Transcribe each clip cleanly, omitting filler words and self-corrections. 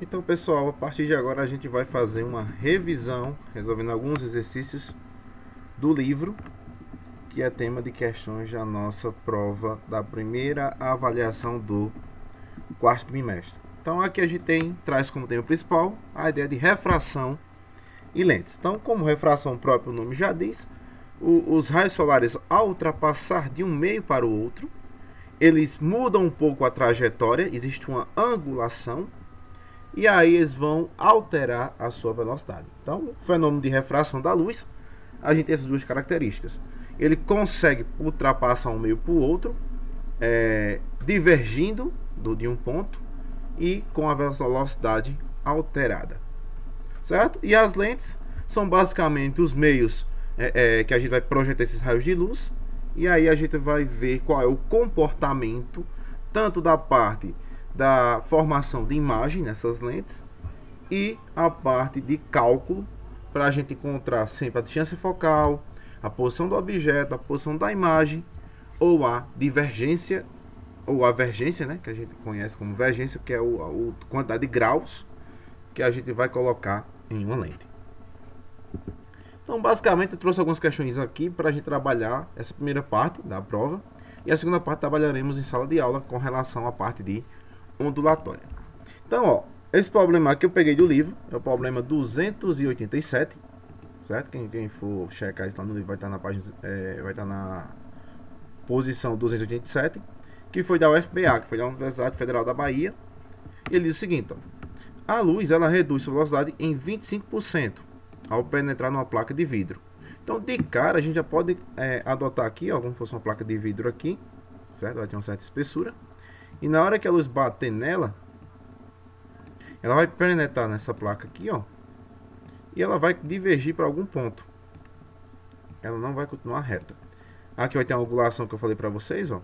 Então, pessoal, a partir de agora a gente vai fazer uma revisão, resolvendo alguns exercícios do livro, que é tema de questões da nossa prova da primeira avaliação do quarto trimestre. Então aqui a gente traz como tema principal a ideia de refração e lentes. Então, como refração, o próprio nome já diz, os raios solares, ao ultrapassar de um meio para o outro, eles mudam um pouco a trajetória, existe uma angulação, e aí eles vão alterar a sua velocidade. Então, o fenômeno de refração da luz, a gente tem essas duas características. Ele consegue ultrapassar um meio para o outro, divergindo de um ponto e com a velocidade alterada, certo? E as lentes são basicamente os meios que a gente vai projetar esses raios de luz, e aí a gente vai ver qual é o comportamento tanto da parte da formação de imagem nessas lentes e a parte de cálculo, para a gente encontrar sempre a distância focal, a posição do objeto, a posição da imagem, ou a divergência ou a vergência, né, que a gente conhece como vergência, que é a quantidade de graus que a gente vai colocar em uma lente. Então, basicamente, eu trouxe algumas questões aqui para a gente trabalhar essa primeira parte da prova, e a segunda parte trabalharemos em sala de aula com relação à parte de ondulatória. Então, ó, esse problema que eu peguei do livro é o problema 287, certo? Quem for checar isso lá no livro vai estar na página, vai estar na posição 287, que foi da UFBA, que foi da Universidade Federal da Bahia. E ele diz o seguinte, ó: a luz ela reduz sua velocidade em 25% ao penetrar numa placa de vidro. Então, de cara, a gente já pode adotar aqui, ó, como se fosse uma placa de vidro aqui, certo? Vai ter uma certa espessura. E na hora que a luz bater nela, ela vai penetrar nessa placa aqui, ó, e ela vai divergir para algum ponto. Ela não vai continuar reta. Aqui vai ter uma angulação que eu falei para vocês, ó.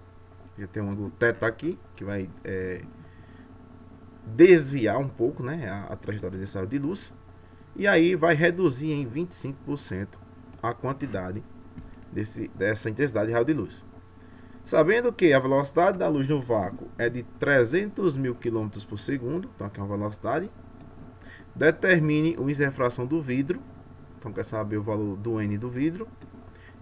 Já tem um ângulo θ aqui, que vai desviar um pouco, né, a trajetória desse raio de luz. E aí vai reduzir em 25% a quantidade dessa intensidade de raio de luz. Sabendo que a velocidade da luz no vácuo é de 300 mil km por segundo, então aqui é uma velocidade, determine o índice de refração do vidro, então quer saber o valor do N do vidro,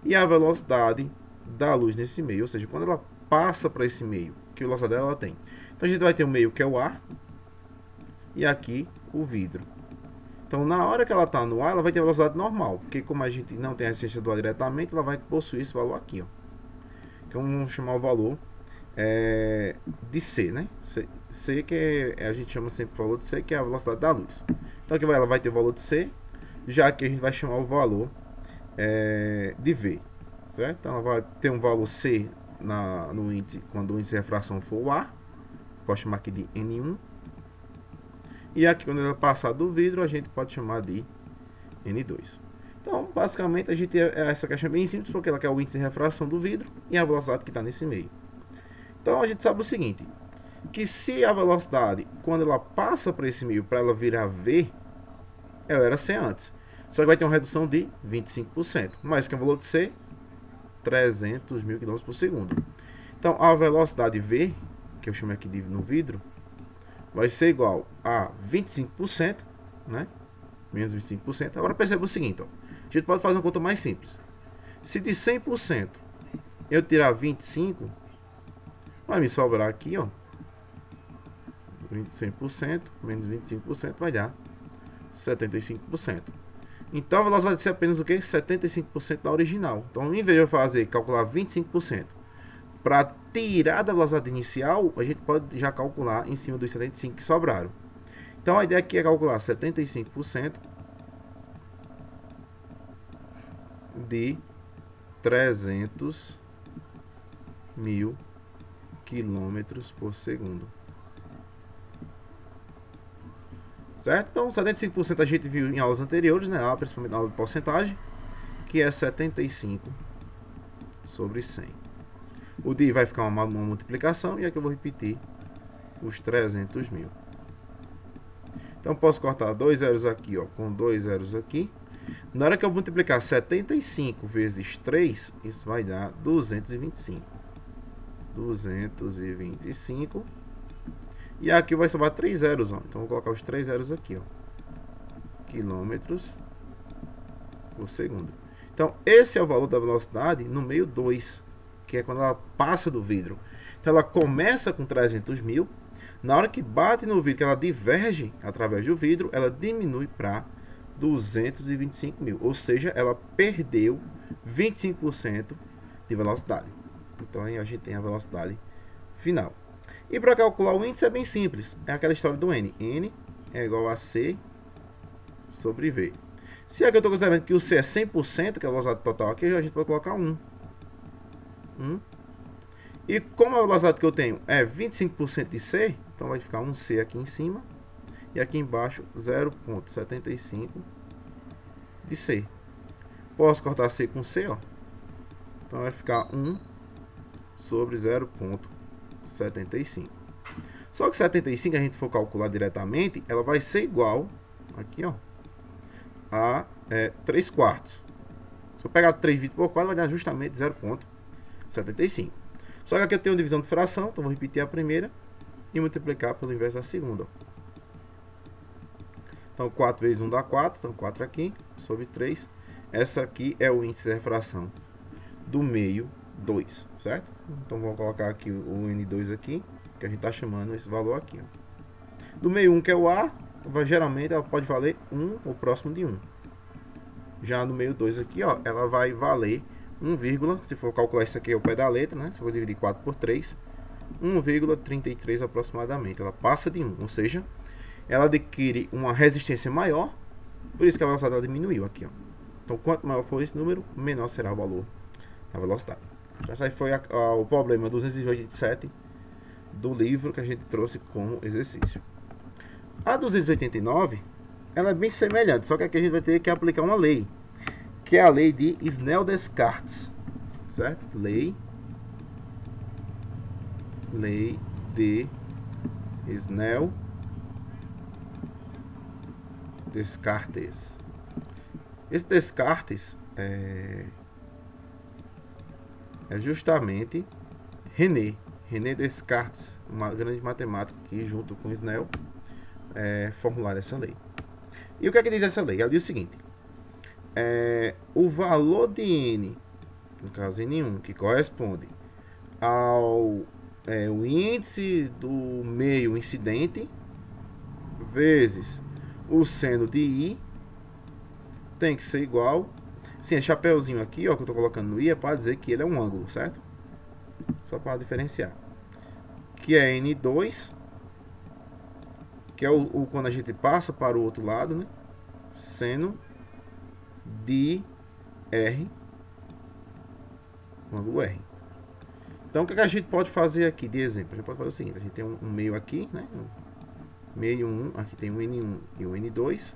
e a velocidade da luz nesse meio, ou seja, quando ela passa para esse meio, que velocidade ela tem. Então a gente vai ter um meio que é o ar, e aqui o vidro. Então na hora que ela está no ar, ela vai ter velocidade normal, porque como a gente não tem a resistência do ar diretamente, ela vai possuir esse valor aqui, ó. Então vamos chamar o valor de C, né? C que a gente chama sempre o valor de C, que é a velocidade da luz. Então aqui ela vai ter o valor de C, já que a gente vai chamar o valor de V, certo? Então ela vai ter um valor C no índice, quando o índice de refração for o A, pode chamar aqui de N1. E aqui quando ela passar do vidro, a gente pode chamar de N2. Então, basicamente, essa questão é bem simples, porque ela quer o índice de refração do vidro e a velocidade que está nesse meio. Então, a gente sabe o seguinte, que se a velocidade, quando ela passa para esse meio, para ela virar V, ela era C antes. Só que vai ter uma redução de 25%. Mas que é o valor de C, 300 mil km por segundo. Então, a velocidade V, que eu chamo aqui de no vidro, vai ser igual a 25%, né? Menos 25%. Agora perceba o seguinte, ó. A gente pode fazer uma conta mais simples. Se de 100% eu tirar 25, vai me sobrar aqui, ó, 100% menos 25% vai dar 75%. Então a velocidade vai ser apenas o que? 75% da original. Então, em vez de eu calcular 25%, para tirar da velocidade inicial, a gente pode já calcular em cima dos 75% que sobraram. Então a ideia aqui é calcular 75% de 300 mil quilômetros por segundo. Certo? Então 75% a gente viu em aulas anteriores, né? Principalmente na aula de porcentagem, que é 75 sobre 100. O DI vai ficar uma multiplicação, e aqui eu vou repetir os 300 mil. Então posso cortar 2 zeros aqui, ó, com 2 zeros aqui. Na hora que eu multiplicar 75 vezes 3, isso vai dar 225. 225. E aqui vai sobrar 3 zeros, ó. Então vou colocar os 3 zeros aqui, ó. Quilômetros por segundo. Então esse é o valor da velocidade no meio 2, que é quando ela passa do vidro. Então ela começa com 300 mil. Na hora que bate no vidro, que ela diverge através do vidro, ela diminui para 225 mil. Ou seja, ela perdeu 25% de velocidade. Então aí a gente tem a velocidade final. E para calcular o índice é bem simples. É aquela história do N. N é igual a C sobre V. Se aqui eu estou considerando que o C é 100%, que é a velocidade total aqui, a gente pode colocar 1. E como a velocidade que eu tenho é 25% de C, então vai ficar um C aqui em cima. E aqui embaixo 0,75 de C. Posso cortar C com C, ó. Então vai ficar 1 sobre 0,75. Só que 75, a gente for calcular diretamente, ela vai ser igual, aqui ó, a 3 quartos. Se eu pegar 3 dividido por 4, vai dar justamente 0,75. Só que aqui eu tenho divisão de fração, então vou repetir a primeira e multiplicar pelo inverso da segunda. Então 4 vezes 1 dá 4, então 4 aqui, sobre 3. Essa aqui é o índice de refração do meio 2, certo? Então vamos colocar aqui o N2 aqui, que a gente está chamando esse valor aqui. Ó. Do meio 1, que é o A, geralmente ela pode valer 1 ou próximo de 1. Já no meio 2 aqui, ó, ela vai valer 1, se for calcular isso aqui ao pé da letra, né? Se for dividir 4 por 3, 1,33 aproximadamente. Ela passa de 1, ou seja, ela adquire uma resistência maior, por isso que a velocidade ela diminuiu aqui, ó. Então, quanto maior for esse número, menor será o valor da velocidade. Essa aí foi o problema 287 do livro que a gente trouxe como exercício. A 289, ela é bem semelhante, só que aqui a gente vai ter que aplicar uma lei, que é a lei de Snell-Descartes, certo? Lei de Snell-Descartes. Esse Descartes é justamente René Descartes, uma grande matemática que junto com Snell formularam essa lei. E o que é que diz essa lei? Ela diz o seguinte: o valor de N, no caso N1, que corresponde ao o índice do meio incidente vezes o seno de I, tem que ser igual. Sim, esse chapeuzinho aqui, ó, que eu estou colocando no I, é para dizer que ele é um ângulo, certo? Só para diferenciar. Que é N2, que é quando a gente passa para o outro lado, né? Seno de R, o ângulo R. Então, o que a gente pode fazer aqui de exemplo? A gente pode fazer o seguinte: a gente tem um meio aqui, né? Meio 1, aqui tem um N1 e um N2.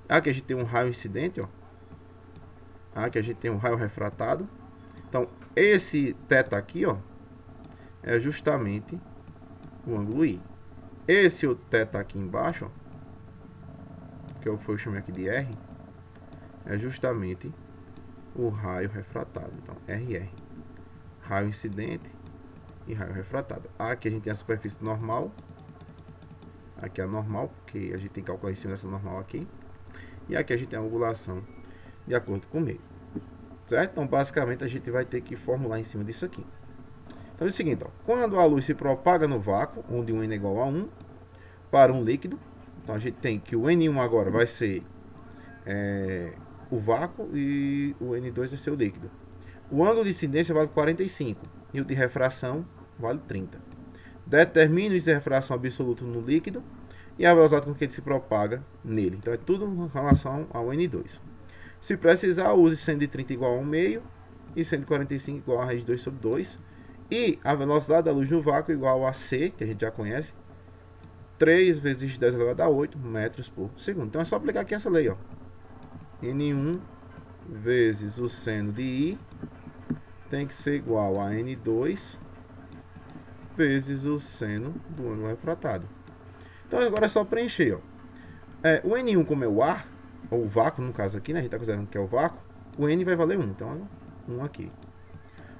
Aqui a gente tem um raio incidente, ó. Aqui a gente tem um raio refratado. Então, esse θ aqui, ó, é justamente o ângulo I. Esse o θ aqui embaixo, ó, que eu chamei aqui de R, é justamente o raio refratado. Então, RR. Raio incidente e raio refratado. Aqui a gente tem a superfície normal. Aqui é a normal, porque a gente tem que calcular em cima dessa normal aqui. E aqui a gente tem a angulação de acordo com o meio. Certo? Então, basicamente, a gente vai ter que formular em cima disso aqui. Então, é o seguinte, ó, quando a luz se propaga no vácuo, onde 1 é igual a 1, para um líquido, Então a gente tem que o N1 agora vai ser o vácuo e o N2 vai ser o líquido. O ângulo de incidência vale 45 e o de refração vale 30. Determine o índice de refração absoluto no líquido e a velocidade com que ele se propaga nele. Então é tudo em relação ao N2. Se precisar, use 130 igual a 1,5 e 145 igual a raiz de 2 sobre 2. E a velocidade da luz no vácuo igual a C, que a gente já conhece, 3 vezes 10 elevado a 8 metros por segundo. Então é só aplicar aqui essa lei, ó. N1 vezes o seno de I tem que ser igual a N2 vezes o seno do ângulo refratado. Então agora é só preencher, ó. O N1 como é o ar, ou o vácuo no caso aqui, né? A gente está considerando que é o vácuo. O N vai valer 1, então 1 aqui.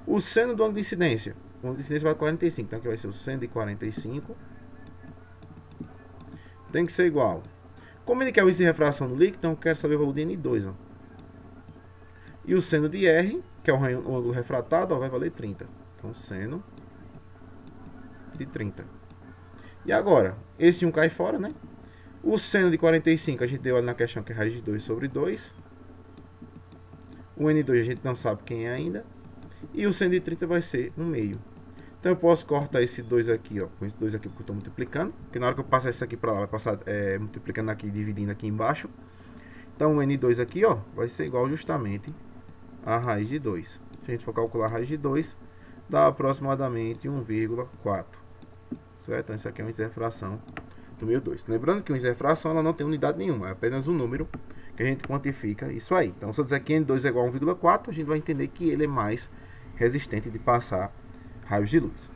O seno do ângulo de incidência. O ângulo de incidência vale 45, então aqui vai ser o seno de 45. Tem que ser igual. Como ele quer o índice de refração do líquido, então eu quero saber o valor de N2, ó. E o seno de R, que é o ângulo refratado, ó, vai valer 30. Então seno de 30. E agora, esse 1 cai fora, né? O seno de 45 a gente deu ali na questão que é raiz de 2 sobre 2. O N2 a gente não sabe quem é ainda. E o seno de 30 vai ser 1,5. Então eu posso cortar esse 2 aqui, ó, com esse 2 aqui porque eu estou multiplicando. Porque na hora que eu passar isso aqui para lá, vai passar multiplicando aqui, dividindo aqui embaixo. Então o N2 aqui, ó, vai ser igual justamente a raiz de 2. Se a gente for calcular a raiz de 2, dá aproximadamente 1,4. Certo? Então isso aqui é uma refração do meio 2. Lembrando que uma refração ela não tem unidade nenhuma, é apenas um número que a gente quantifica isso aí. Então se eu dizer que N2 é igual a 1,4, a gente vai entender que ele é mais resistente de passar raios de luz.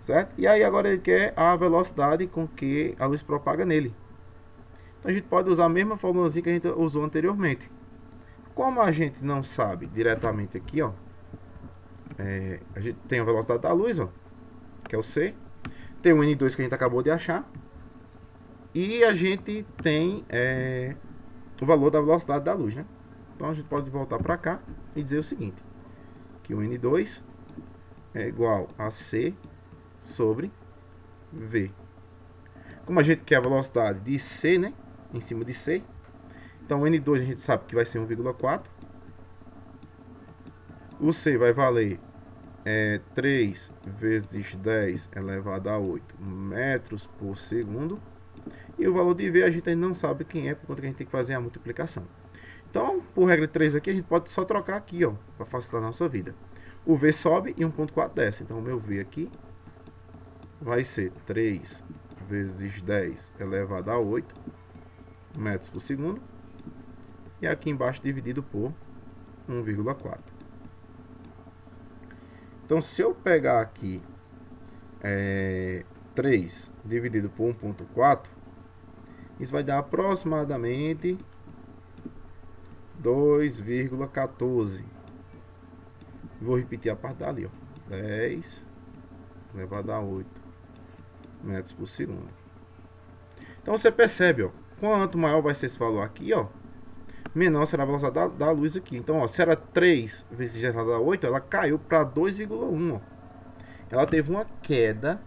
Certo? E aí agora ele quer a velocidade com que a luz propaga nele. Então a gente pode usar a mesma formulazinha que a gente usou anteriormente. Como a gente não sabe diretamente aqui, ó, a gente tem a velocidade da luz, ó, que é o C. Tem o N2 que a gente acabou de achar. E a gente tem o valor da velocidade da luz, né? Então a gente pode voltar para cá e dizer o seguinte, que o N2 é igual a C sobre V. Como a gente quer a velocidade de C, né? Em cima de C. Então o N2 a gente sabe que vai ser 1,4. O C vai valer 3 vezes 10 elevado a 8 metros por segundo. E o valor de V a gente ainda não sabe quem é, por conta que a gente tem que fazer a multiplicação. Então, por regra de 3 aqui, a gente pode só trocar aqui, ó, para facilitar a nossa vida. O V sobe e 1,4 desce. Então o meu V aqui vai ser 3 vezes 10 elevado a 8 metros por segundo. E aqui embaixo dividido por 1,4. Então se eu pegar aqui 3 dividido por 1,4, isso vai dar aproximadamente 2,14. Vou repetir a parte dali, ó. 10 elevado a 8 metros por segundo. Então você percebe, ó, quanto maior vai ser esse valor aqui, ó, menor será a velocidade da luz aqui. Então, ó, se era 3 vezes 10 elevado a 8, ela caiu para 2,1, ó. Ela teve uma queda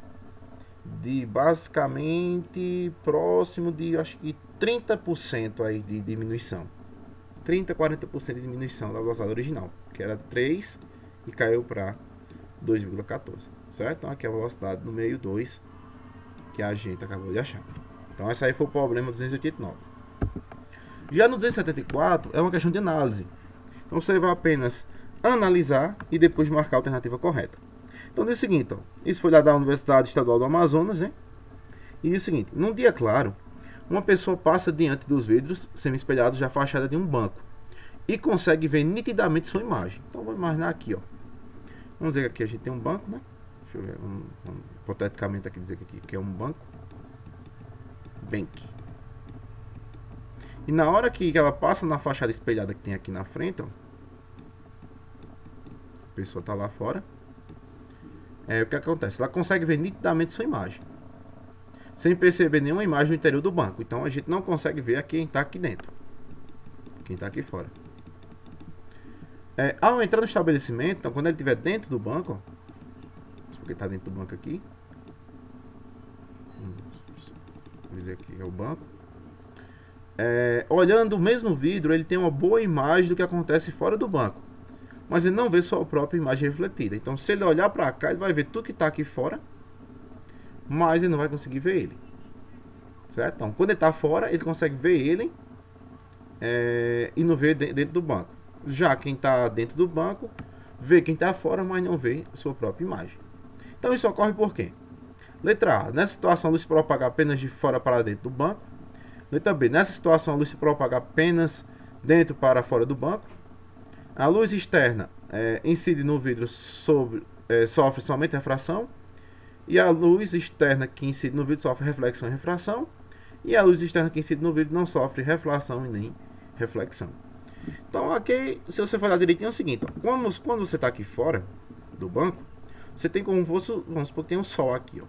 de basicamente próximo de, acho que 30% aí de diminuição. 30, 40% de diminuição da velocidade original, que era 3 e caiu para 2,14, certo? Então aqui é a velocidade no meio 2 que a gente acabou de achar. Então esse aí foi o problema 289. Já no 274 é uma questão de análise. Então você vai apenas analisar e depois marcar a alternativa correta. Então diz o seguinte, ó, isso foi lá da Universidade Estadual do Amazonas, né? E diz o seguinte: num dia claro, uma pessoa passa diante dos vidros semi-espelhados da fachada de um banco e consegue ver nitidamente sua imagem. Então vou imaginar aqui, ó. Vamos dizer que aqui a gente tem um banco, né? Deixa eu ver, hipoteticamente aqui dizer que é um banco. Bank. E na hora que ela passa na fachada espelhada que tem aqui na frente, ó, a pessoa está lá fora. O que acontece? Ela consegue ver nitidamente sua imagem, sem perceber nenhuma imagem no interior do banco. Então a gente não consegue ver quem está aqui dentro, quem está aqui fora. Ao entrar no estabelecimento, então quando ele estiver dentro do banco, ó, porque está dentro do banco aqui, Vou dizer aqui é o banco. Olhando o mesmo vidro, ele tem uma boa imagem do que acontece fora do banco, mas ele não vê sua própria imagem refletida. Então, se ele olhar para cá, ele vai ver tudo que está aqui fora, mas ele não vai conseguir ver ele, certo? Então, quando ele está fora, ele consegue ver ele e não vê dentro do banco. Já quem está dentro do banco vê quem está fora, mas não vê sua própria imagem. Então, isso ocorre por quê? Letra A, nessa situação a luz se propaga apenas de fora para dentro do banco. Letra B, nessa situação a luz se propaga apenas dentro para fora do banco. A luz externa incide no vidro sofre somente refração. E a luz externa que incide no vidro sofre reflexão e refração. E a luz externa que incide no vidro não sofre reflação e nem reflexão. Então aqui, se você for olhar direitinho, é o seguinte: quando você está aqui fora do banco, você tem como fosse, vamos supor que tem um sol aqui, ó.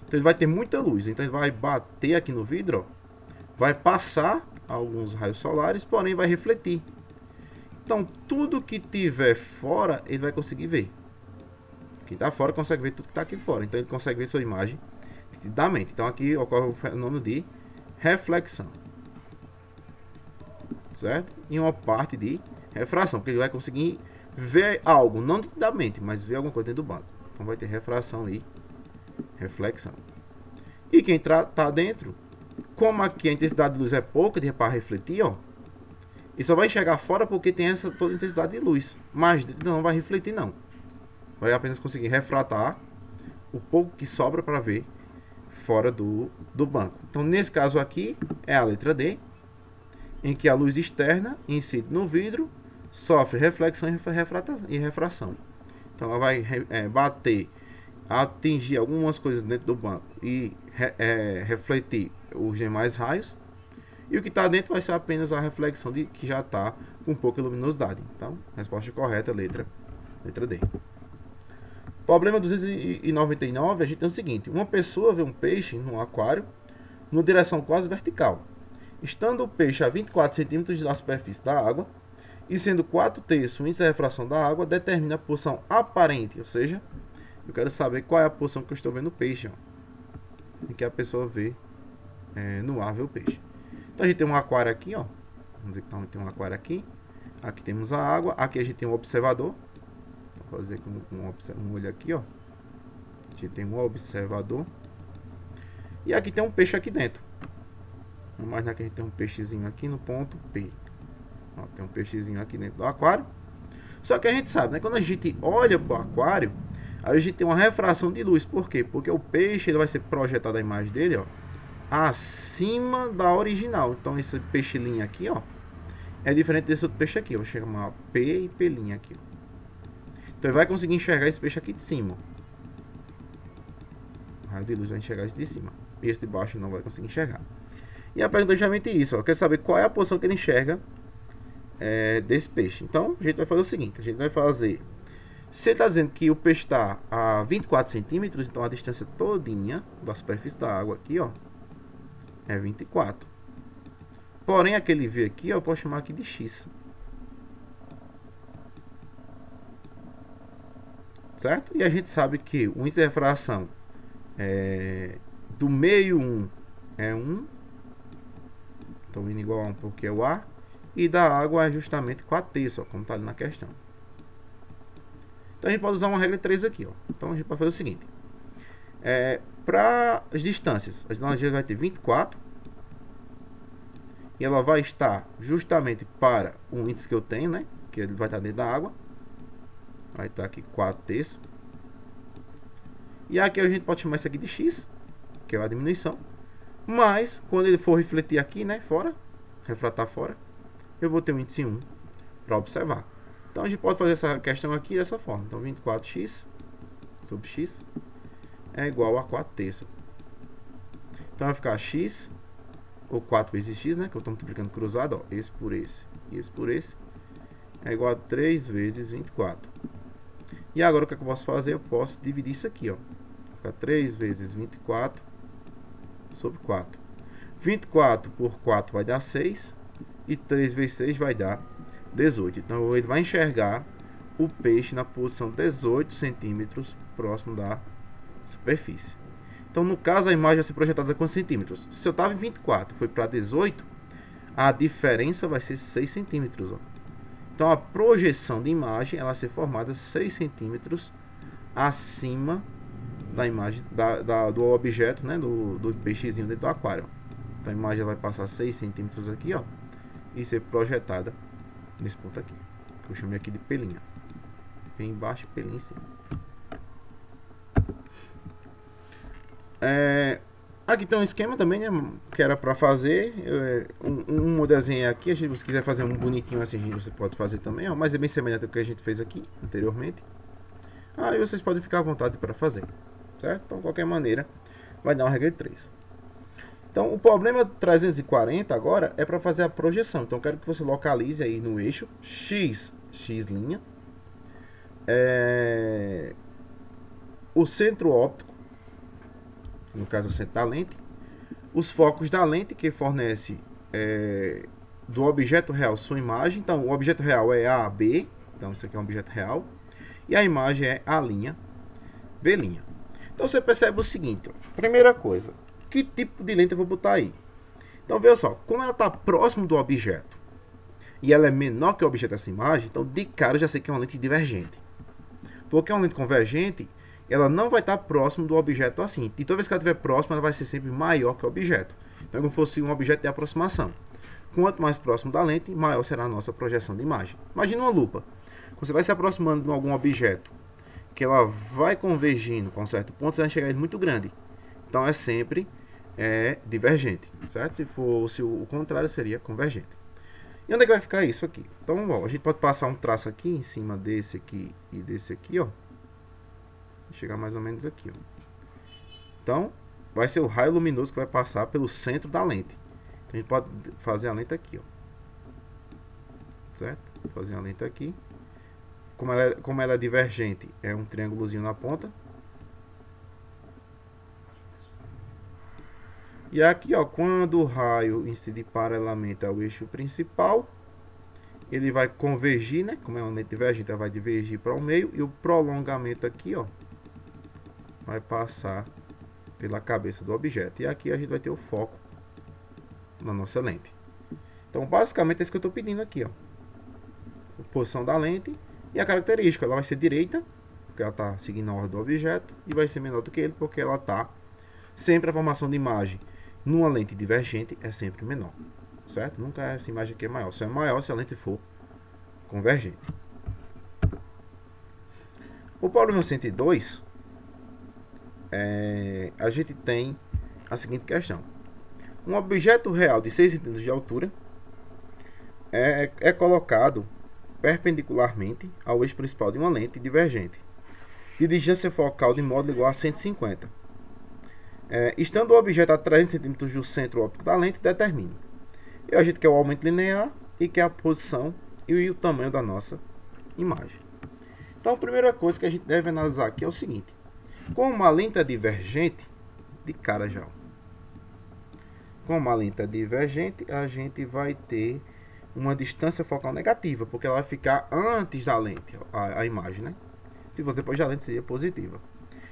Então ele vai ter muita luz, então ele vai bater aqui no vidro, ó, vai passar alguns raios solares, porém vai refletir. Então tudo que tiver fora, ele vai conseguir ver. Quem está fora consegue ver tudo que está aqui fora, então ele consegue ver sua imagem nitidamente. Então aqui ocorre o fenômeno de reflexão, certo? E uma parte de refração, porque ele vai conseguir ver algo, não nitidamente, mas ver alguma coisa dentro do banco. Então vai ter refração e reflexão. E quem está dentro, como aqui a intensidade de luz é pouca para refletir, ó, e só vai enxergar fora porque tem essa toda intensidade de luz, mas não vai refletir não. Vai apenas conseguir refratar o pouco que sobra para ver fora do banco. Então nesse caso aqui é a letra D, em que a luz externa incide no vidro, sofre reflexão e refração. Então ela vai bater, atingir algumas coisas dentro do banco e refletir os demais raios. E o que está dentro vai ser apenas a reflexão de que já está com pouca luminosidade. Então, resposta correta, letra D. Problema 299, a gente tem o seguinte: uma pessoa vê um peixe no aquário numa direção quase vertical. Estando o peixe a 24 centímetros da superfície da água e sendo 4/3 o índice de refração da água, determina a posição aparente, ou seja, eu quero saber qual é a posição que eu estou vendo o peixe, ó, em que a pessoa vê no ar, vê o peixe. Então a gente tem um aquário aqui, ó. Vamos dizer que tem um aquário aqui. Aqui temos a água, aqui a gente tem um observador. Vou fazer com um olho aqui, ó. A gente tem um observador. E aqui tem um peixe aqui dentro. Vamos imaginar que a gente tem um peixezinho aqui no ponto P. Ó, tem um peixezinho aqui dentro do aquário. Só que a gente sabe, né? Quando a gente olha para o aquário, aí a gente tem uma refração de luz. Por quê? Porque o peixe ele vai ser projetado a imagem dele, ó, acima da original. Então esse peixe linha aqui, ó, é diferente desse outro peixe aqui. Eu vou chamar P e P linha aqui, ó. Então ele vai conseguir enxergar esse peixe aqui de cima. O raio de luz vai enxergar esse de cima. E esse de baixo não vai conseguir enxergar. E a pergunta é justamente isso, ó. Quer saber qual é a posição que ele enxerga desse peixe. Então a gente vai fazer o seguinte: a gente vai fazer, se ele está dizendo que o peixe está a 24 centímetros, então a distância todinha da superfície da água aqui, ó, é 24. Porém aquele V aqui, ó, eu posso chamar aqui de X, certo? E a gente sabe que o índice de refração do meio 1 é 1, então N igual a 1 porque é o A, e da água é justamente 4/3, ó, como está ali na questão. Então a gente pode usar uma regra 3 aqui, ó. Então a gente pode fazer o seguinte: para as distâncias, a gente vai ter 24, e ela vai estar justamente para o índice que eu tenho, né? Que ele vai estar dentro da água. Vai estar aqui 4/3. E aqui a gente pode chamar isso aqui de X, que é a diminuição. Mas quando ele for refletir aqui, né, fora, refratar fora, eu vou ter o índice 1 para observar. Então a gente pode fazer essa questão aqui dessa forma. Então 24x sobre x é igual a 4/3. Então vai ficar x, ou 4 vezes x, né, que eu estou multiplicando cruzado, ó, esse por esse e esse por esse, é igual a 3 vezes 24. E agora o que eu posso fazer? Eu posso dividir isso aqui, ó. Fica 3 vezes 24 sobre 4. 24 por 4 vai dar 6. E 3 vezes 6 vai dar 18. Então ele vai enxergar o peixe na posição 18 centímetros próximo da superfície. Então, no caso, a imagem vai ser projetada com centímetros. Se eu estava em 24, foi para 18, a diferença vai ser 6 centímetros. Ó. Então, a projeção de imagem ela vai ser formada 6 centímetros acima da imagem do objeto, né, do peixezinho dentro do aquário. Então, a imagem vai passar 6 centímetros aqui, ó, e ser projetada nesse ponto aqui, que eu chamei aqui de pelinha. Bem embaixo, pelinho em cima. Aqui tem um esquema também, né, que era para fazer um desenho aqui. Se você quiser fazer um bonitinho assim, você pode fazer também, ó, mas é bem semelhante ao que a gente fez aqui anteriormente. Aí vocês podem ficar à vontade para fazer, certo? Então, de qualquer maneira, vai dar uma regra de 3. Então, o problema 340 agora é para fazer a projeção. Então, eu quero que você localize aí no eixo X, X', o centro óptico, no caso o centro da lente, os focos da lente que fornece do objeto real sua imagem. Então, o objeto real é A, B, então isso aqui é um objeto real, e a imagem é A', B'. Então, você percebe o seguinte, ó, primeira coisa, que tipo de lente eu vou botar aí? Então, veja só, como ela está próximo do objeto, e ela é menor que o objeto dessa imagem, então de cara eu já sei que é uma lente divergente. Porque uma lente convergente, ela não vai estar próximo do objeto assim. E toda vez que ela estiver próxima, ela vai ser sempre maior que o objeto. Então é como se fosse um objeto de aproximação. Quanto mais próximo da lente, maior será a nossa projeção de imagem. Imagina uma lupa. Quando você vai se aproximando de algum objeto, que ela vai convergindo com um certo ponto, você vai chegar muito grande. Então é sempre divergente, certo? Se o contrário seria convergente. E onde é que vai ficar isso aqui? Então, ó, a gente pode passar um traço aqui em cima desse aqui e desse aqui, ó. Chegar mais ou menos aqui, ó. Então, vai ser o raio luminoso que vai passar pelo centro da lente. Então, a gente pode fazer a lente aqui, ó. Certo? Vou fazer a lente aqui. Como ela é divergente, é um triângulozinho na ponta. E aqui, ó, quando o raio incide paralelamente ao eixo principal, ele vai convergir, né? Como é uma lente divergente, ela vai divergir para o meio. E o prolongamento aqui, ó, vai passar pela cabeça do objeto. E aqui a gente vai ter o foco na nossa lente. Então, basicamente, é isso que eu estou pedindo aqui, ó. A posição da lente e a característica. Ela vai ser direita, porque ela está seguindo a ordem do objeto. E vai ser menor do que ele, porque ela está... Sempre a formação de imagem numa lente divergente é sempre menor, certo? Nunca essa imagem aqui é maior. Só é maior se a lente for convergente. O problema 102, a gente tem a seguinte questão. Um objeto real de 6 cm de altura é colocado perpendicularmente ao eixo principal de uma lente divergente, de distância focal de módulo igual a 150. Estando o objeto a 300 cm do centro óptico da lente, determine. E a gente quer o aumento linear e quer a posição e o tamanho da nossa imagem. Então, a primeira coisa que a gente deve analisar aqui é o seguinte. Como uma lente é divergente, de cara já. Como uma lente é divergente, a gente vai ter uma distância focal negativa, porque ela vai ficar antes da lente, a imagem, né? Se fosse depois da lente, seria positiva.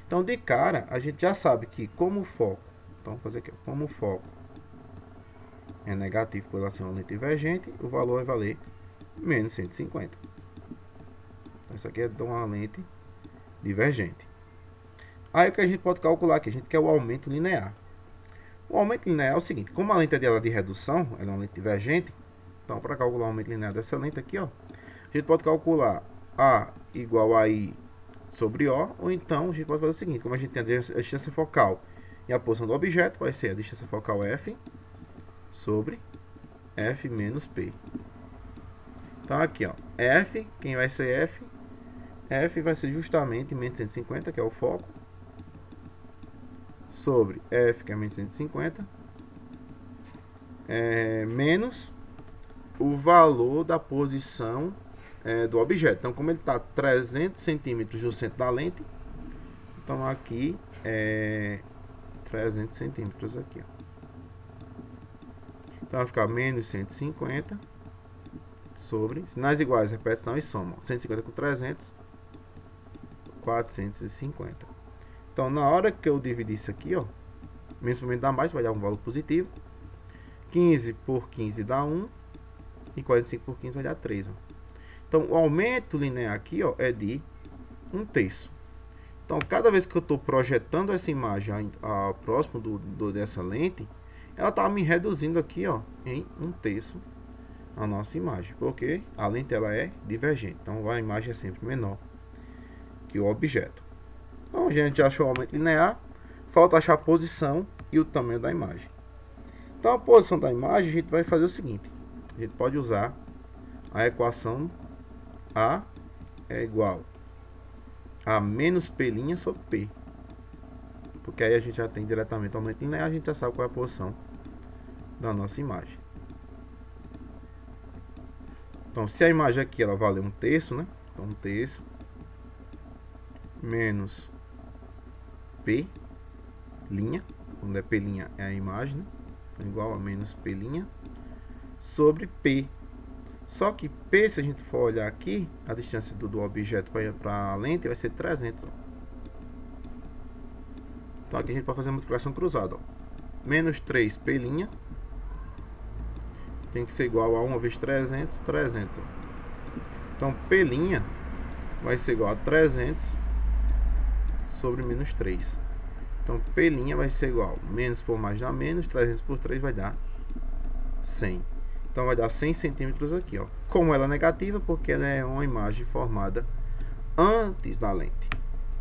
Então, de cara, a gente já sabe que como o foco, então vamos fazer aqui, ó, como o foco é negativo por relação a uma lente divergente, o valor vai valer menos 150. Então, isso aqui é de uma lente divergente. Aí o que a gente pode calcular aqui, a gente quer o aumento linear. O aumento linear é o seguinte, como a lente dela é de redução, ela é uma lente divergente, então para calcular o aumento linear dessa lente aqui, ó, a gente pode calcular A igual a I sobre O, ou então a gente pode fazer o seguinte, como a gente tem a distância focal e a posição do objeto, vai ser a distância focal F sobre F menos P. Então aqui, ó, F, quem vai ser F? F vai ser justamente menos 150, que é o foco, sobre F, que é menos 150, menos o valor da posição do objeto. Então, como ele está 300 centímetros do centro da lente, então aqui é 300 centímetros aqui, ó. Então vai ficar menos 150 sobre, sinais iguais, repetição e soma. 150 com 300, 450. Então, na hora que eu dividir isso aqui, ó, menos por menos dá mais, vai dar um valor positivo. 15 por 15 dá 1. E 45 por 15 vai dar 3. Ó. Então, o aumento linear aqui, ó, é de 1/3. Então, cada vez que eu estou projetando essa imagem próximo dessa lente, ela está me reduzindo aqui, ó, em 1/3 a nossa imagem, porque a lente ela é divergente, então a imagem é sempre menor que o objeto. Então, a gente já achou o aumento linear, falta achar a posição e o tamanho da imagem. Então, a posição da imagem, a gente vai fazer o seguinte: a gente pode usar a equação A é igual a menos P' sobre P. Porque aí a gente já tem diretamente o aumento linear, a gente já sabe qual é a posição da nossa imagem. Então, se a imagem aqui ela vale 1/3, né? Então, 1/3 menos P', quando é P' é a imagem, né? Então, igual a menos P' sobre P. Só que P, se a gente for olhar aqui, a distância do objeto para a lente vai ser 300. Ó. Então aqui a gente pode fazer a multiplicação cruzada. Ó. Menos 3P' tem que ser igual a 1 vezes 300, 300. Ó. Então P' vai ser igual a 300 sobre menos 3. Então P' vai ser igual a menos por mais dá menos, 300 por 3 vai dar 100. Então vai dar 100 centímetros aqui, ó. Como ela é negativa, porque ela é uma imagem formada antes da lente,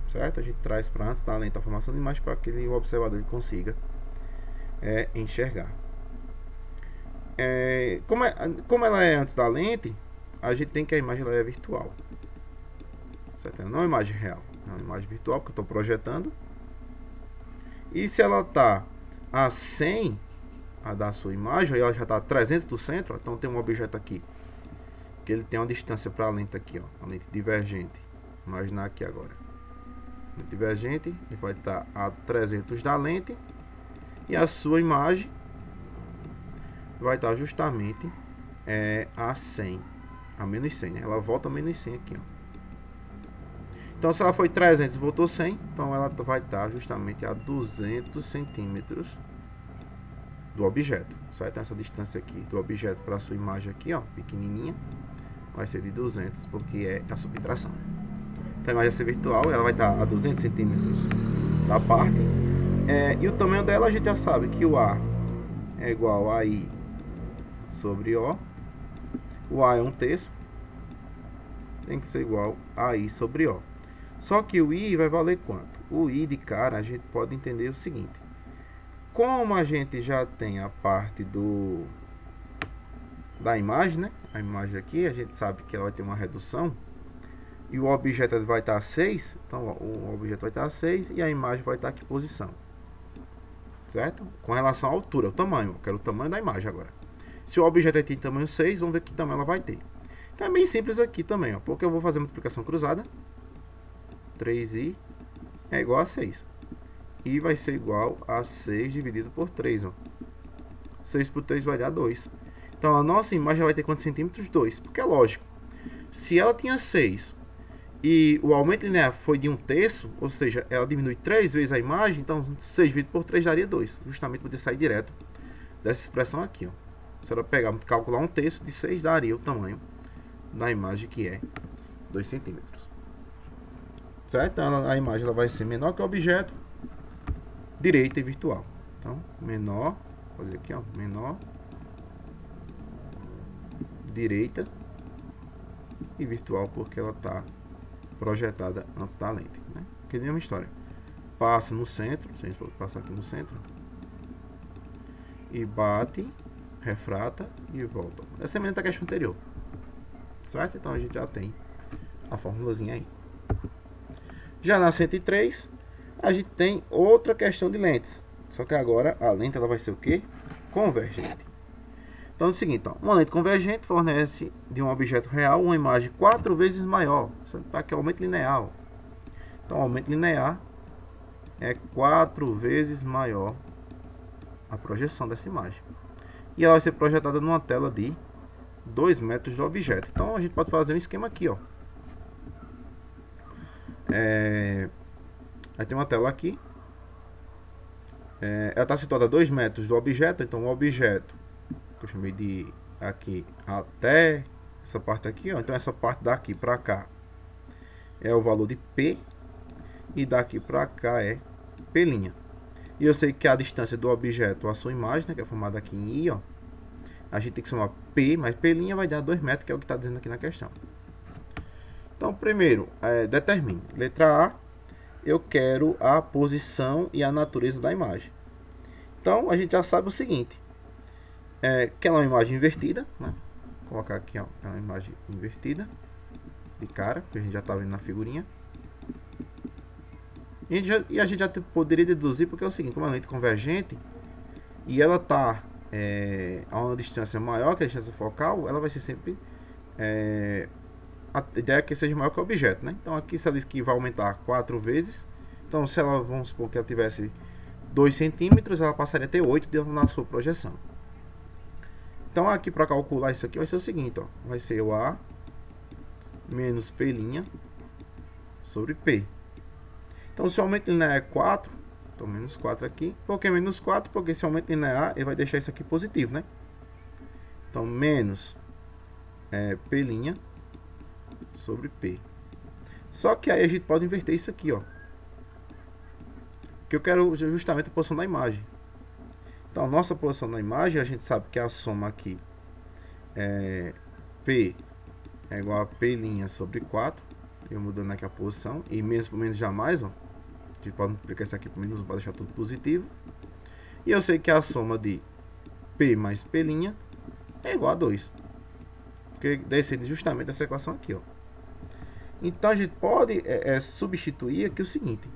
certo? A gente traz para antes da lente a formação de imagem para que o observador consiga enxergar. Como ela é antes da lente, a gente tem que a imagem ela é virtual, certo? Ela não é uma imagem real, é uma imagem virtual que eu estou projetando. E se ela está a 100 da sua imagem, e ela já está a 300 do centro, então tem um objeto aqui que ele tem uma distância para a lente aqui, ó, a lente divergente. Imaginar aqui agora, lente divergente, ele vai estar a 300 da lente e a sua imagem vai estar justamente a 100, a menos 100, né? Ela volta a menos 100 aqui, ó. Então, se ela foi 300 e voltou 100, então ela vai estar justamente a 200 centímetros do objeto, certo? Essa distância aqui do objeto para a sua imagem aqui, ó, pequenininha, vai ser de 200, porque é a subtração. Então a imagem vai ser virtual, ela vai estar a 200 centímetros da parte. E o tamanho dela a gente já sabe que o A é igual a I sobre O. O A é 1/3, tem que ser igual a I sobre O. Só que o I vai valer quanto? O I de cara a gente pode entender o seguinte: como a gente já tem a parte da imagem, né? A imagem aqui, a gente sabe que ela vai ter uma redução. E o objeto vai estar a 6. Então, o objeto vai estar a 6 e a imagem vai estar a que posição? Certo? Com relação à altura, o tamanho. Eu quero o tamanho da imagem agora. Se o objeto tem tamanho 6, vamos ver que tamanho ela vai ter. Então, é bem simples aqui também, ó, porque eu vou fazer a multiplicação cruzada. 3i é igual a 6. I vai ser igual a 6 dividido por 3. Ó. 6 por 3 vai dar 2. Então, a nossa imagem vai ter quantos centímetros? 2. Porque é lógico. Se ela tinha 6 e o aumento linear foi de 1/3, ou seja, ela diminui 3 vezes a imagem, então 6 dividido por 3 daria 2. Justamente poder sair direto dessa expressão aqui. Ó. Se ela pegar, calcular 1/3 de 6, daria o tamanho da imagem, que é 2 centímetros. Certo? Então, a imagem ela vai ser menor que o objeto, direita e virtual. Então, menor, vou fazer aqui, ó, menor, direita e virtual, porque ela está projetada antes da lente, né? Que nem uma história. Passa no centro, se a gente for passar aqui no centro, e bate, refrata e volta. É semelhante à questão anterior, certo? Então a gente já tem a formulazinha aí. Já na 103, a gente tem outra questão de lentes. Só que agora a lente ela vai ser o quê? Convergente. Então é o seguinte, ó, uma lente convergente fornece de um objeto real uma imagem 4 vezes maior. Você está aqui, aumento linear. Então o aumento linear é 4 vezes maior a projeção dessa imagem. E ela vai ser projetada numa tela de 2 metros do objeto. Então a gente pode fazer um esquema aqui, ó. Aí tem uma tela aqui. Ela está situada a 2 metros do objeto. Então o objeto, que eu chamei de aqui até essa parte aqui, ó. Então essa parte daqui para cá é o valor de P. E daqui para cá é P'. E eu sei que a distância do objeto à sua imagem, né, que é formada aqui em I, ó, a gente tem que somar P mais P' vai dar 2 metros, que é o que está dizendo aqui na questão. Então, primeiro, determine. Letra A, eu quero a posição e a natureza da imagem. Então, a gente já sabe o seguinte, que ela é uma imagem invertida, né? Vou colocar aqui, ó, é uma imagem invertida, de cara, que a gente já está vendo na figurinha. E a gente já poderia deduzir, porque é o seguinte, como é uma lente convergente, e ela está a uma distância maior que a distância focal, ela vai ser sempre... a ideia é que seja maior que o objeto, né? Então aqui se ela diz que vai aumentar 4 vezes, então se ela, vamos supor que ela tivesse 2 centímetros, ela passaria a ter 8 dentro na sua projeção. Então aqui para calcular isso aqui vai ser o seguinte, ó, vai ser o A menos P' sobre P. Então se o aumento linear é 4, então menos 4 aqui. Por que menos 4? Porque se o aumento linear, ele vai deixar isso aqui positivo, né? Então menos P' sobre P. Só que aí a gente pode inverter isso aqui, ó. Que eu quero justamente a posição da imagem. Então, nossa posição da imagem, a gente sabe que a soma aqui P é igual a P' sobre 4. Eu mudando aqui a posição. E menos por menos jamais, ó. A gente pode multiplicar isso aqui por menos para deixar tudo positivo. E eu sei que a soma de P mais P' é igual a 2. Porque descende justamente essa equação aqui, ó. Então a gente pode substituir aqui o seguinte.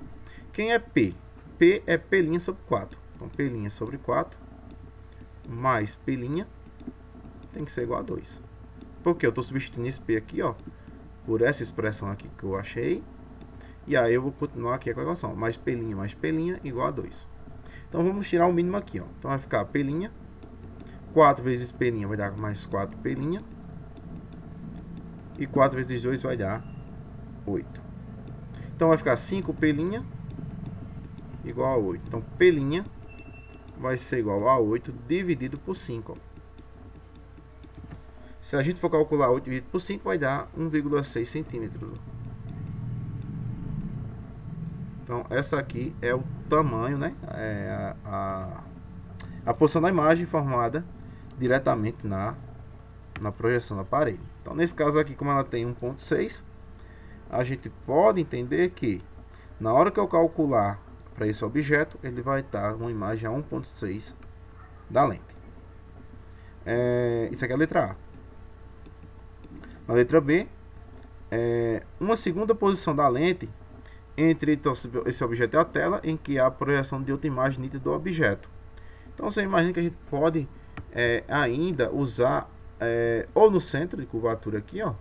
Quem é P? P é P' sobre 4. Então P' sobre 4 mais P' tem que ser igual a 2. Porque eu estou substituindo esse P aqui, ó, por essa expressão aqui que eu achei. E aí eu vou continuar aqui com a equação. Mais P' igual a 2. Então vamos tirar o mínimo aqui, ó. Então vai ficar P'. 4 vezes P' vai dar mais 4 P'. E 4 vezes 2 vai dar 8. Então vai ficar 5 P' igual a 8. Então P' vai ser igual a 8 dividido por 5. Ó. Se a gente for calcular 8 dividido por 5, vai dar 1,6 centímetros. Então essa aqui é o tamanho, né? A posição da imagem formada diretamente na projeção do aparelho. Então nesse caso aqui, como ela tem 1,6, a gente pode entender que na hora que eu calcular para esse objeto, ele vai estar uma imagem a 1,6 da lente. Isso aqui é a letra A. Na letra B, uma segunda posição da lente entre esse objeto e a tela, em que há a projeção de outra imagem nítida do objeto. Então você imagina que a gente pode ainda usar ou no centro de curvatura aqui, ó,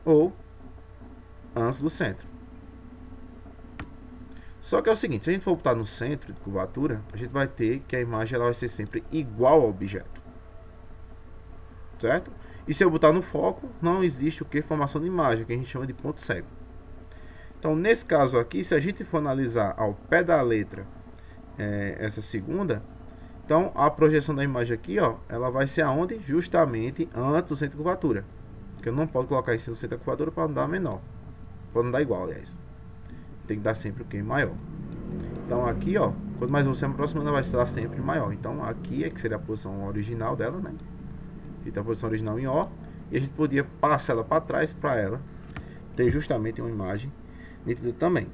ou antes do centro. Só que é o seguinte, se a gente for botar no centro de curvatura, a gente vai ter que a imagem ela vai ser sempre igual ao objeto. Certo? E se eu botar no foco, não existe o que? Formação de imagem, que a gente chama de ponto cego. Então, nesse caso aqui, se a gente for analisar ao pé da letra essa segunda, então a projeção da imagem aqui, ó, ela vai ser aonde? Justamente antes do centro de curvatura. Porque eu não posso colocar em cima do centro de curvatura para não dar menor. Para não dar igual, aliás. Tem que dar sempre o que? Maior. Então aqui, ó, quanto mais você aproxima, ela vai estar sempre maior. Então aqui é que seria a posição original dela, né? Aqui tá a posição original em O. E a gente podia passar ela para trás para ela ter justamente uma imagem nítida também.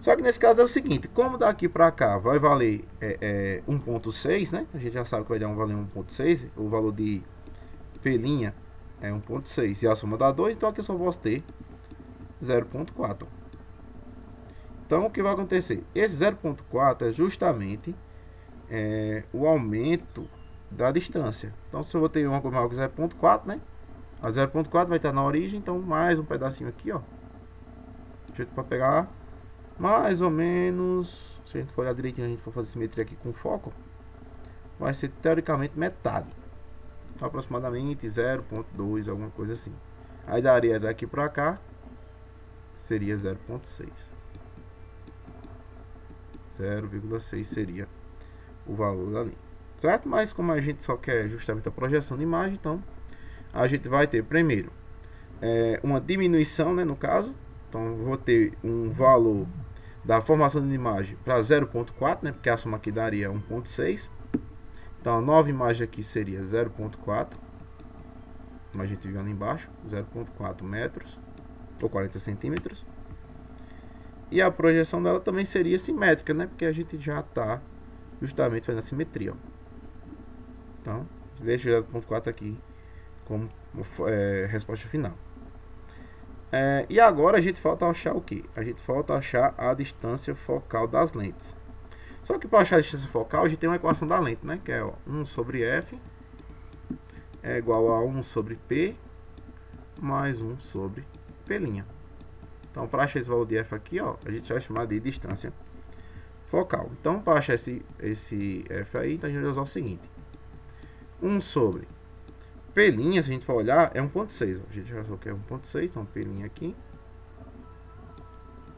Só que nesse caso é o seguinte, como daqui para cá vai valer 1,6, né? A gente já sabe que vai dar um valor 1,6, o valor de P' é 1,6 e a soma dá 2, então aqui eu só vou ter 0,4. Então o que vai acontecer? Esse 0,4 é justamente o aumento da distância. Então se eu vou ter uma coisa maior que 0,4, né? A 0,4 vai estar na origem, então mais um pedacinho aqui, ó. Para pegar mais ou menos, se a gente for olhar direitinho, a gente for fazer simetria aqui com foco, vai ser teoricamente metade. Então, aproximadamente 0,2, alguma coisa assim. Aí daria daqui para cá, seria 0,6. 0,6 seria o valor ali, certo? Mas como a gente só quer justamente a projeção de imagem, então a gente vai ter primeiro uma diminuição, né, no caso. Então eu vou ter um valor da formação de imagem para 0,4, né, porque a soma aqui daria 1,6. Então a nova imagem aqui seria 0,4, como a gente viu ali embaixo, 0,4 metros ou 40 centímetros. E a projeção dela também seria simétrica, né, porque a gente já está justamente fazendo a simetria, ó. Então deixa o 0,4 aqui como resposta final. E agora a gente falta achar o que? A gente falta achar a distância focal das lentes. Só que para achar a distância focal a gente tem uma equação da lente, né? Que é 1 sobre F é igual a 1 sobre P mais 1 sobre P'. Então para achar esse valor de F aqui, ó, a gente vai chamar de distância focal. Então para achar esse F aí, então a gente vai usar o seguinte: 1 sobre P', se a gente for olhar, é 1,6. A gente já sabe que é 1,6, então P' aqui.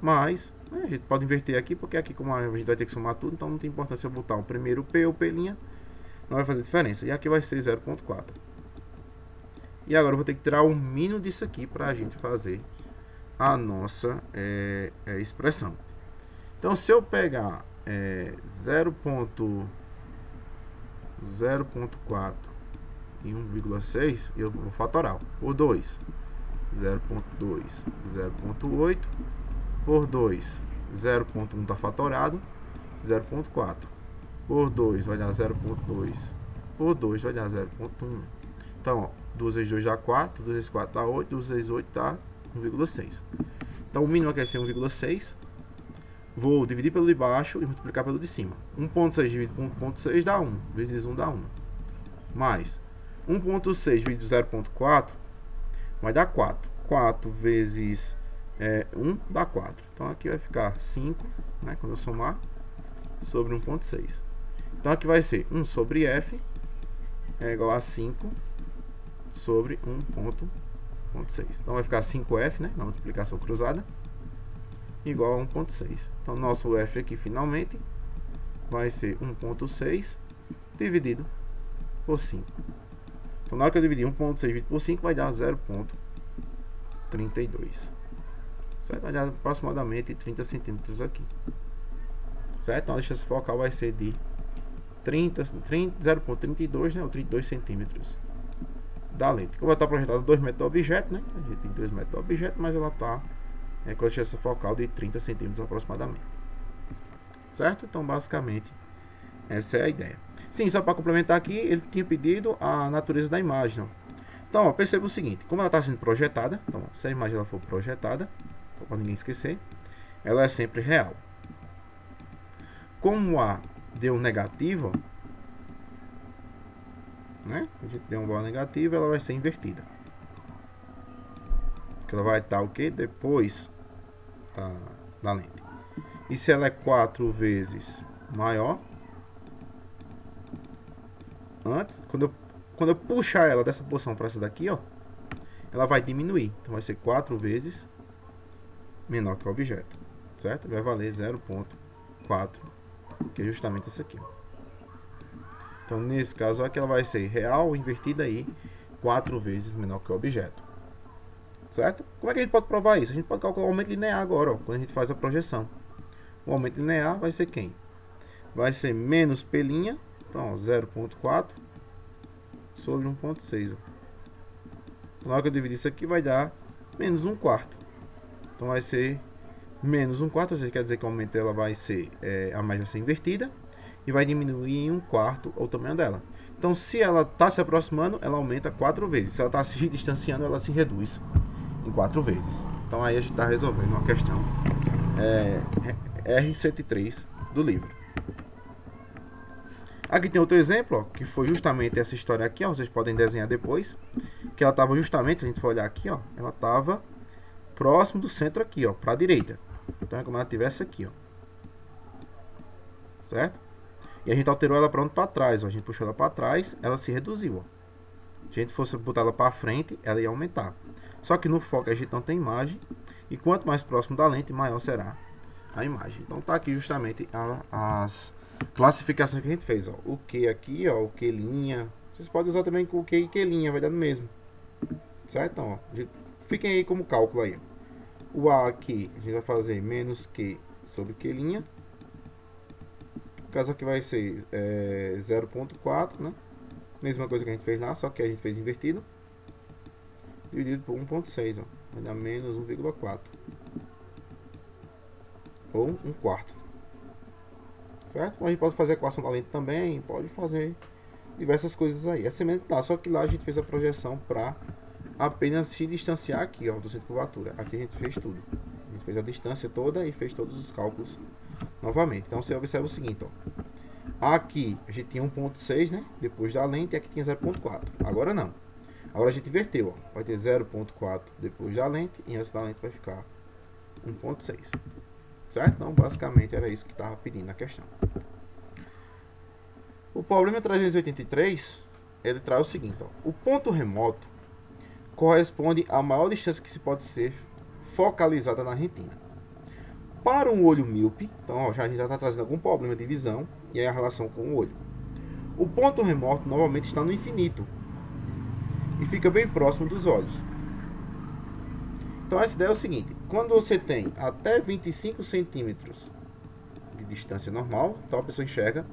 Mas, né, a gente pode inverter aqui, porque aqui como a gente vai ter que somar tudo, então não tem importância eu botar o primeiro P ou P', não vai fazer diferença. E aqui vai ser 0,4. E agora eu vou ter que tirar o mínimo disso aqui para a gente fazer a nossa expressão. Então se eu pegar 0,4 e 1,6, eu vou fatorar por 2, 0,2, 0,8, por 2, 0,1 está fatorado, 0,4, por 2 vai dar 0,2, por 2 vai dar 0,1. Então, ó, 2 vezes 2 dá 4, 2 vezes 4 dá 8, 2 vezes 8 dá 1,6. Então, o mínimo aqui vai ser 1,6. Vou dividir pelo de baixo e multiplicar pelo de cima. 1,6 dividido por 1,6 dá 1, vezes 1 dá 1. Mais 1,6 dividido por 0,4 vai dar 4. 4 vezes 1 dá 4. Então aqui vai ficar 5, né, quando eu somar, sobre 1,6. Então aqui vai ser 1 sobre F é igual a 5 sobre 1,6. Então vai ficar 5F, né, na multiplicação cruzada, igual a 1,6. Então nosso F aqui finalmente vai ser 1,6 dividido por 5. Então na hora que eu dividir 1,6 dividido por 5 vai dar 0,32. Certo? Vai dar aproximadamente 30 centímetros aqui. Certo? Então a distância focal vai ser de 0,32, né, ou 32 centímetros da lente. Como ela está projetada a 2 metros do objeto, né? A gente tem 2 metros do objeto, mas ela está com a distância focal de 30 centímetros aproximadamente. Certo? Então basicamente essa é a ideia. Sim, só para complementar aqui, ele tinha pedido a natureza da imagem. Ó. Então, ó, perceba o seguinte: como ela está sendo projetada, então, se a imagem ela for projetada, para ninguém esquecer, ela é sempre real. Como A deu negativo, né? A gente deu um valor negativo, ela vai ser invertida. Porque ela vai estar o que? Depois da lente. E se ela é 4 vezes maior, antes, quando eu puxar ela dessa posição para essa daqui, ó, ela vai diminuir. Então vai ser 4 vezes menor que o objeto, certo? Vai valer 0,4, que é justamente essa aqui, ó. Então nesse caso aqui ela vai ser real invertida aí 4 vezes menor que o objeto, certo? Como é que a gente pode provar isso? A gente pode calcular o aumento linear agora, ó, quando a gente faz a projeção. O aumento linear vai ser quem? Vai ser menos P', então 0,4 sobre 1,6. Na hora que eu dividir isso aqui vai dar menos 1/4. Então vai ser menos 1/4, ou seja, quer dizer que o aumento dela vai ser, a mais vai ser invertida e vai diminuir em 1/4 o tamanho dela. Então se ela está se aproximando, ela aumenta 4 vezes. Se ela está se distanciando, ela se reduz em 4 vezes. Então aí a gente está resolvendo uma questão R103 do livro. Aqui tem outro exemplo, ó, que foi justamente essa história aqui, ó, vocês podem desenhar depois, que ela estava justamente, se a gente for olhar aqui, ó, ela estava próximo do centro aqui, ó, para a direita. Então é como ela estivesse aqui, ó. Certo? E a gente alterou ela para onde? Para trás, ó. A gente puxou ela para trás, ela se reduziu, ó. Se a gente fosse botar ela para frente, ela ia aumentar. Só que no foco a gente não tem imagem, e quanto mais próximo da lente, maior será a imagem. Então tá aqui justamente as classificações que a gente fez, ó. O que aqui, ó, o que linha. Vocês podem usar também com o que e que linha, vai dar no mesmo. Certo? Então, ó, fiquem aí como cálculo aí. O A aqui, a gente vai fazer menos que sobre que linha. No caso aqui vai ser 0,4, né? Mesma coisa que a gente fez lá, só que a gente fez invertido. Dividido por 1,6, ó. Vai dar menos 1,4. Ou 1/4. Certo? A gente pode fazer a equação da lente também, pode fazer diversas coisas aí. Essa semente tá, só que lá a gente fez a projeção para apenas se distanciar aqui, ó, do centro de curvatura. Aqui a gente fez tudo. A gente fez a distância toda e fez todos os cálculos novamente. Então você observa o seguinte, ó. Aqui a gente tinha 1,6, né? Depois da lente, e aqui tinha 0,4. Agora não. Agora a gente inverteu, ó. Vai ter 0,4 depois da lente e antes da lente vai ficar 1,6. Certo? Então, basicamente, era isso que estava pedindo na questão. O problema 383, ele traz o seguinte, ó. O ponto remoto corresponde à maior distância que se pode ser focalizada na retina. Para um olho míope, então ó, a gente já está trazendo algum problema de visão, e aí a relação com o olho. O ponto remoto normalmente está no infinito, e fica bem próximo dos olhos. Então essa ideia é o seguinte, quando você tem até 25 centímetros de distância normal, então a pessoa enxerga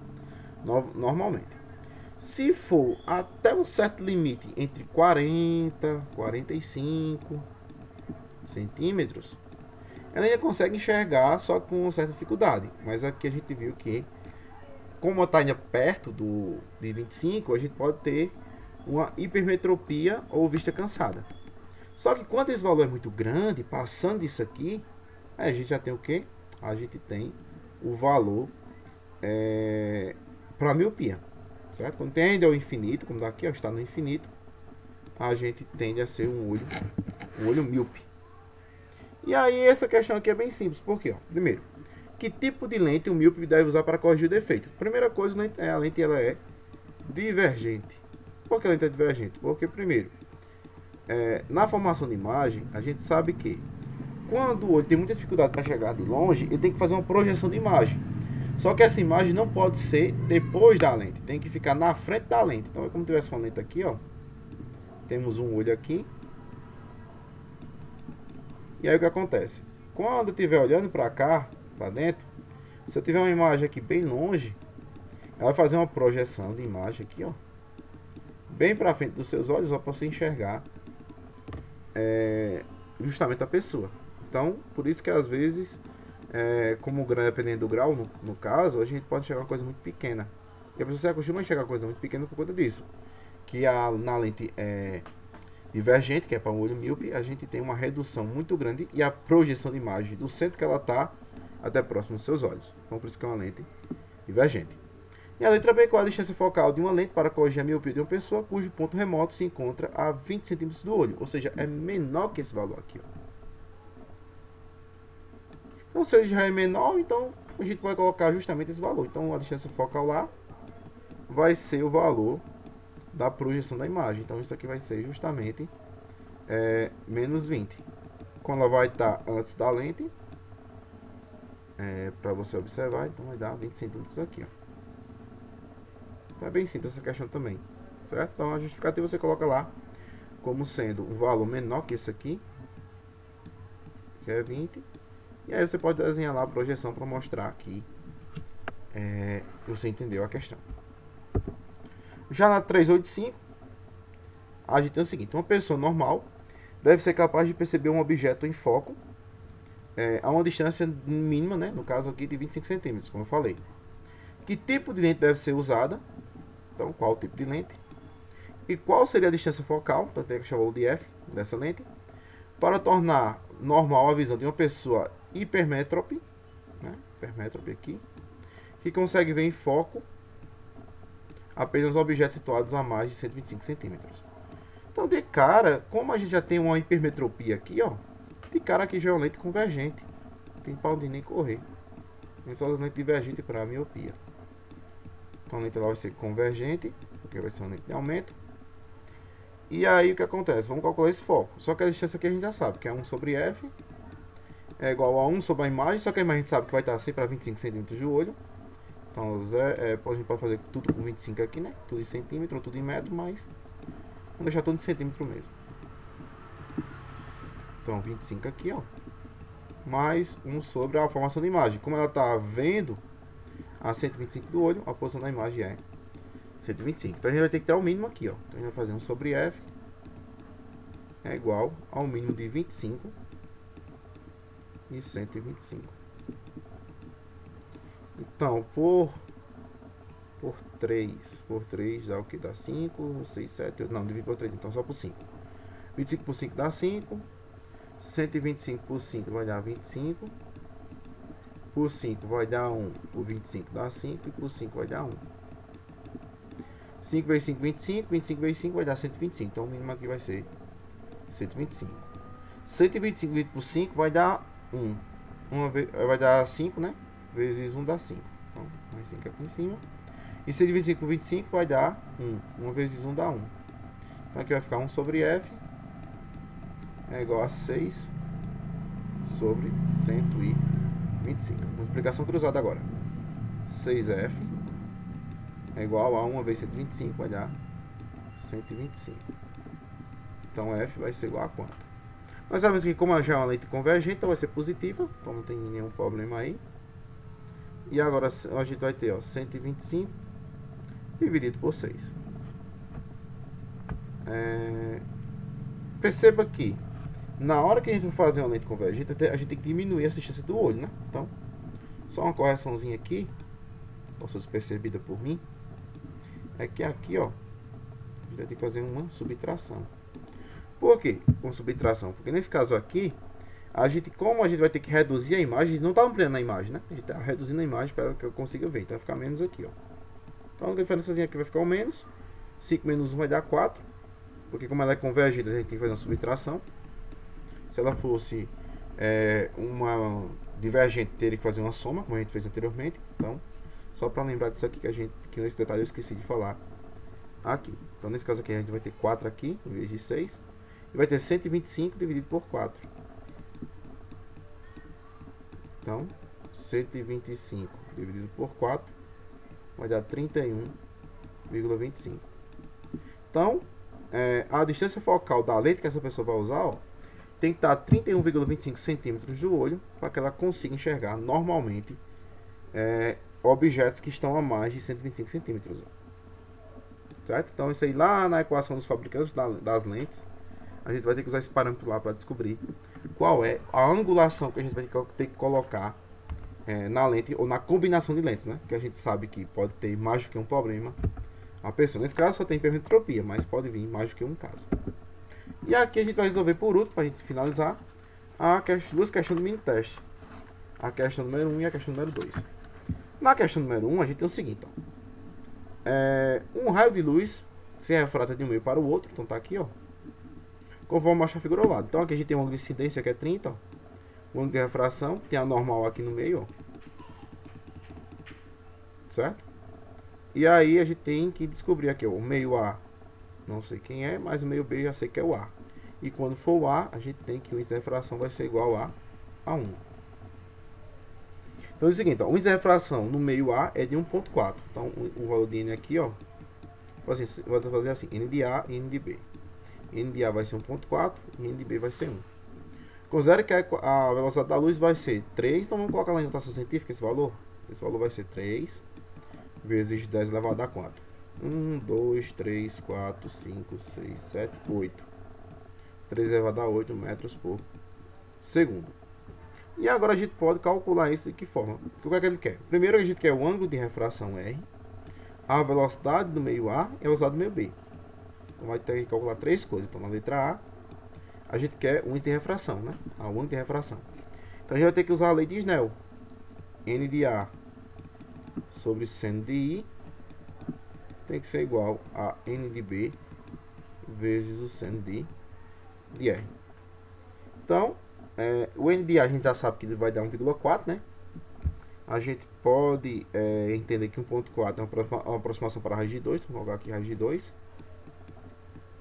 normalmente. Se for até um certo limite, entre 40 e 45 centímetros, ela ainda consegue enxergar, só com certa dificuldade. Mas aqui a gente viu que, como está ainda perto de 25, a gente pode ter uma hipermetropia ou vista cansada. Só que quando esse valor é muito grande, passando disso aqui, a gente já tem o que? A gente tem o valor para miopia. Certo? Quando tende ao infinito, como daqui, ó, está no infinito, a gente tende a ser um olho míope. E aí essa questão aqui é bem simples. Por quê? Ó? Primeiro, que tipo de lente o míope deve usar para corrigir o defeito? Primeira coisa, a lente ela é divergente. Por que a lente é divergente? Porque primeiro, na formação de imagem, a gente sabe que quando o olho tem muita dificuldade para chegar de longe, ele tem que fazer uma projeção de imagem. Só que essa imagem não pode ser depois da lente, tem que ficar na frente da lente. Então é como se tivesse uma lente aqui, ó. Temos um olho aqui. E aí o que acontece? Quando eu estiver olhando para cá, para dentro, se eu tiver uma imagem aqui bem longe, ela vai fazer uma projeção de imagem aqui, ó, bem para frente dos seus olhos, ó, para você enxergar justamente a pessoa. Então, por isso que às vezes, como dependendo do grau, no caso, a gente pode enxergar uma coisa muito pequena. E a pessoa se acostuma a enxergar uma coisa muito pequena por conta disso. Que na lente divergente, que é para um olho míope, a gente tem uma redução muito grande e a projeção de imagem do centro que ela está até próximo dos seus olhos. Então, por isso que é uma lente divergente. E a letra B, qual é a distância focal de uma lente para corrigir a miopia de uma pessoa cujo ponto remoto se encontra a 20 centímetros do olho, ou seja, é menor que esse valor aqui, ó. Então, se ele já é menor, então a gente vai colocar justamente esse valor. Então, a distância focal lá vai ser o valor da projeção da imagem. Então, isso aqui vai ser justamente menos 20. Quando ela vai estar antes da lente, para você observar, então vai dar 20 centímetros aqui, ó. Então é bem simples essa questão também, certo? Então a justificativa você coloca lá como sendo um valor menor que esse aqui, que é 20. E aí você pode desenhar lá a projeção para mostrar que você entendeu a questão. Já na 385, a gente tem o seguinte: uma pessoa normal deve ser capaz de perceber um objeto em foco a uma distância mínima, né, no caso aqui de 25 centímetros, como eu falei. Que tipo de lente deve ser usada? Então, qual tipo de lente? E qual seria a distância focal, então tem que chamar o de F dessa lente, para tornar normal a visão de uma pessoa hipermétrope, né, hipermétrope aqui, que consegue ver em foco apenas objetos situados a mais de 125 centímetros. Então, de cara, como a gente já tem uma hipermetropia aqui, ó, de cara aqui já é uma lente convergente, não tem pra onde nem correr. Tem só lente divergente para a miopia. Então a lente lá vai ser convergente, porque vai ser uma lente de aumento. E aí o que acontece? Vamos calcular esse foco. Só que a distância aqui a gente já sabe, que é 1 sobre F é igual a 1 sobre a imagem, só que a imagem a gente sabe que vai estar sempre a 25 centímetros do olho. Então a gente pode fazer tudo com 25 aqui, né? Tudo em centímetro, tudo em metro, mas vamos deixar tudo em centímetro mesmo. Então 25 aqui, ó, mais 1 sobre a formação da imagem. Como ela está vendo a 125 do olho, a posição da imagem é 125. Então a gente vai ter que ter o mínimo aqui, ó. Então a gente vai fazer 1 sobre F é igual ao mínimo de 25 e 125. Então, por 3 dá o que? Dá 5, 6, 7, 8, não, divide por 3, então só por 5. 25 por 5 dá 5. 125 por 5 vai dar 25. Por 5 vai dar 1. Por 25 dá 5. E por 5 vai dar 1. 5 vezes 5, 25. 25 vezes 5 vai dar 125. Então o mínimo aqui vai ser 125. 125 dividido por 5 vai dar 1. Vai dar 5, né? Vezes 1 dá 5. Então, mais 5 aqui em cima. E 125 por 25 vai dar 1. 1 vezes 1 dá 1. Então aqui vai ficar 1 sobre F é igual a 6 sobre 125. Multiplicação cruzada agora. 6F é igual a 1 vezes 125, vai dar 125. Então F vai ser igual a quanto? Nós sabemos que como já é uma lente convergente, então vai ser positiva, então não tem nenhum problema aí. E agora a gente vai ter, ó, 125 dividido por 6. Perceba que na hora que a gente vai fazer uma lente convergente, a gente tem que diminuir a distância do olho, né? Então, só uma correçãozinha aqui, posso ser percebida por mim, é que aqui, ó, a gente vai ter que fazer uma subtração. Por quê? Com subtração? Porque nesse caso aqui, como a gente vai ter que reduzir a imagem, a gente não está ampliando a imagem, né? A gente está reduzindo a imagem para que eu consiga ver. Então vai ficar menos aqui, ó. Então a diferençazinha aqui vai ficar o menos. 5 menos 1 vai dar 4. Porque como ela é convergida, a gente tem que fazer uma subtração. Se ela fosse uma divergente, teria que fazer uma soma, como a gente fez anteriormente. Então, só para lembrar disso aqui, que nesse detalhe eu esqueci de falar aqui. Então nesse caso aqui a gente vai ter 4 aqui, em vez de 6. E vai ter 125 dividido por 4. Então, 125 dividido por 4 vai dar 31,25. Então, a distância focal da lente que essa pessoa vai usar, ó, tem que estar 31,25 centímetros do olho para que ela consiga enxergar normalmente objetos que estão a mais de 125 centímetros. Ó. Certo? Então, isso aí lá na equação dos fabricantes das lentes, a gente vai ter que usar esse parâmetro lá para descobrir qual é a angulação que a gente vai ter que colocar na lente ou na combinação de lentes, né? Que a gente sabe que pode ter mais do que um problema a pessoa. Nesse caso só tem hipermetropia, mas pode vir mais do que um caso. E aqui a gente vai resolver por último, para a gente finalizar, duas questões do mini teste. A questão número 1 e a questão número 2. Na questão número 1 a gente tem o seguinte, ó. Um raio de luz se refrata de um meio para o outro, então tá aqui, ó. Conforme mostra a figura ao lado. Então aqui a gente tem um ângulo de incidência que é 30, ó. O ângulo de refração, tem a normal aqui no meio, ó. Certo? E aí a gente tem que descobrir aqui, ó, o meio A, não sei quem é, mas o meio B já sei que é o A. E quando for o A, a gente tem que o índice de refração vai ser igual a 1. Então é o seguinte, ó, o índice de refração no meio A é de 1,4. Então o valor de N aqui, ó, vou fazer assim, N de A e N de B. N de A vai ser 1,4 e N de B vai ser 1. Considere que a velocidade da luz vai ser 3, então vamos colocar lá em notação científica esse valor. Esse valor vai ser 3 vezes 10 elevado a 4. 1, 2, 3, 4, 5, 6, 7, 8. 3 elevado a 8 metros por segundo. E agora a gente pode calcular isso de que forma? O que é que ele quer? Primeiro a gente quer o ângulo de refração R, a velocidade do meio A e a velocidade do meio B. Então vai ter que calcular três coisas. Então na letra A gente quer o índice de refração, né? O ângulo de refração. Então a gente vai ter que usar a lei de Snell. N de A sobre seno de I tem que ser igual a N de B vezes o seno de R. Então, o N de A a gente já sabe que ele vai dar 1,4, né? A gente pode entender que 1,4 é uma aproximação para a raiz de 2. Vamos colocar aqui a raiz de 2.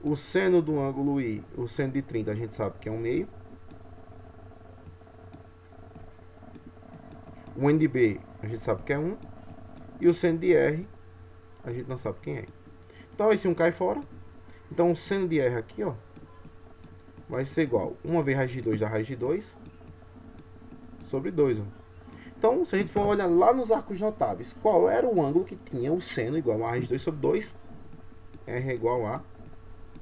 O seno do ângulo I, o seno de 30, a gente sabe que é 1/2. O n de B a gente sabe que é 1. E o seno de R a gente não sabe quem é. Então esse 1 cai fora. Então o seno de R aqui, ó, vai ser igual 1 vezes raiz de 2 da raiz de 2 sobre 2. Ó. Então, se a gente for olhar lá nos arcos notáveis, qual era o ângulo que tinha o seno igual a raiz de 2 sobre 2? R é igual a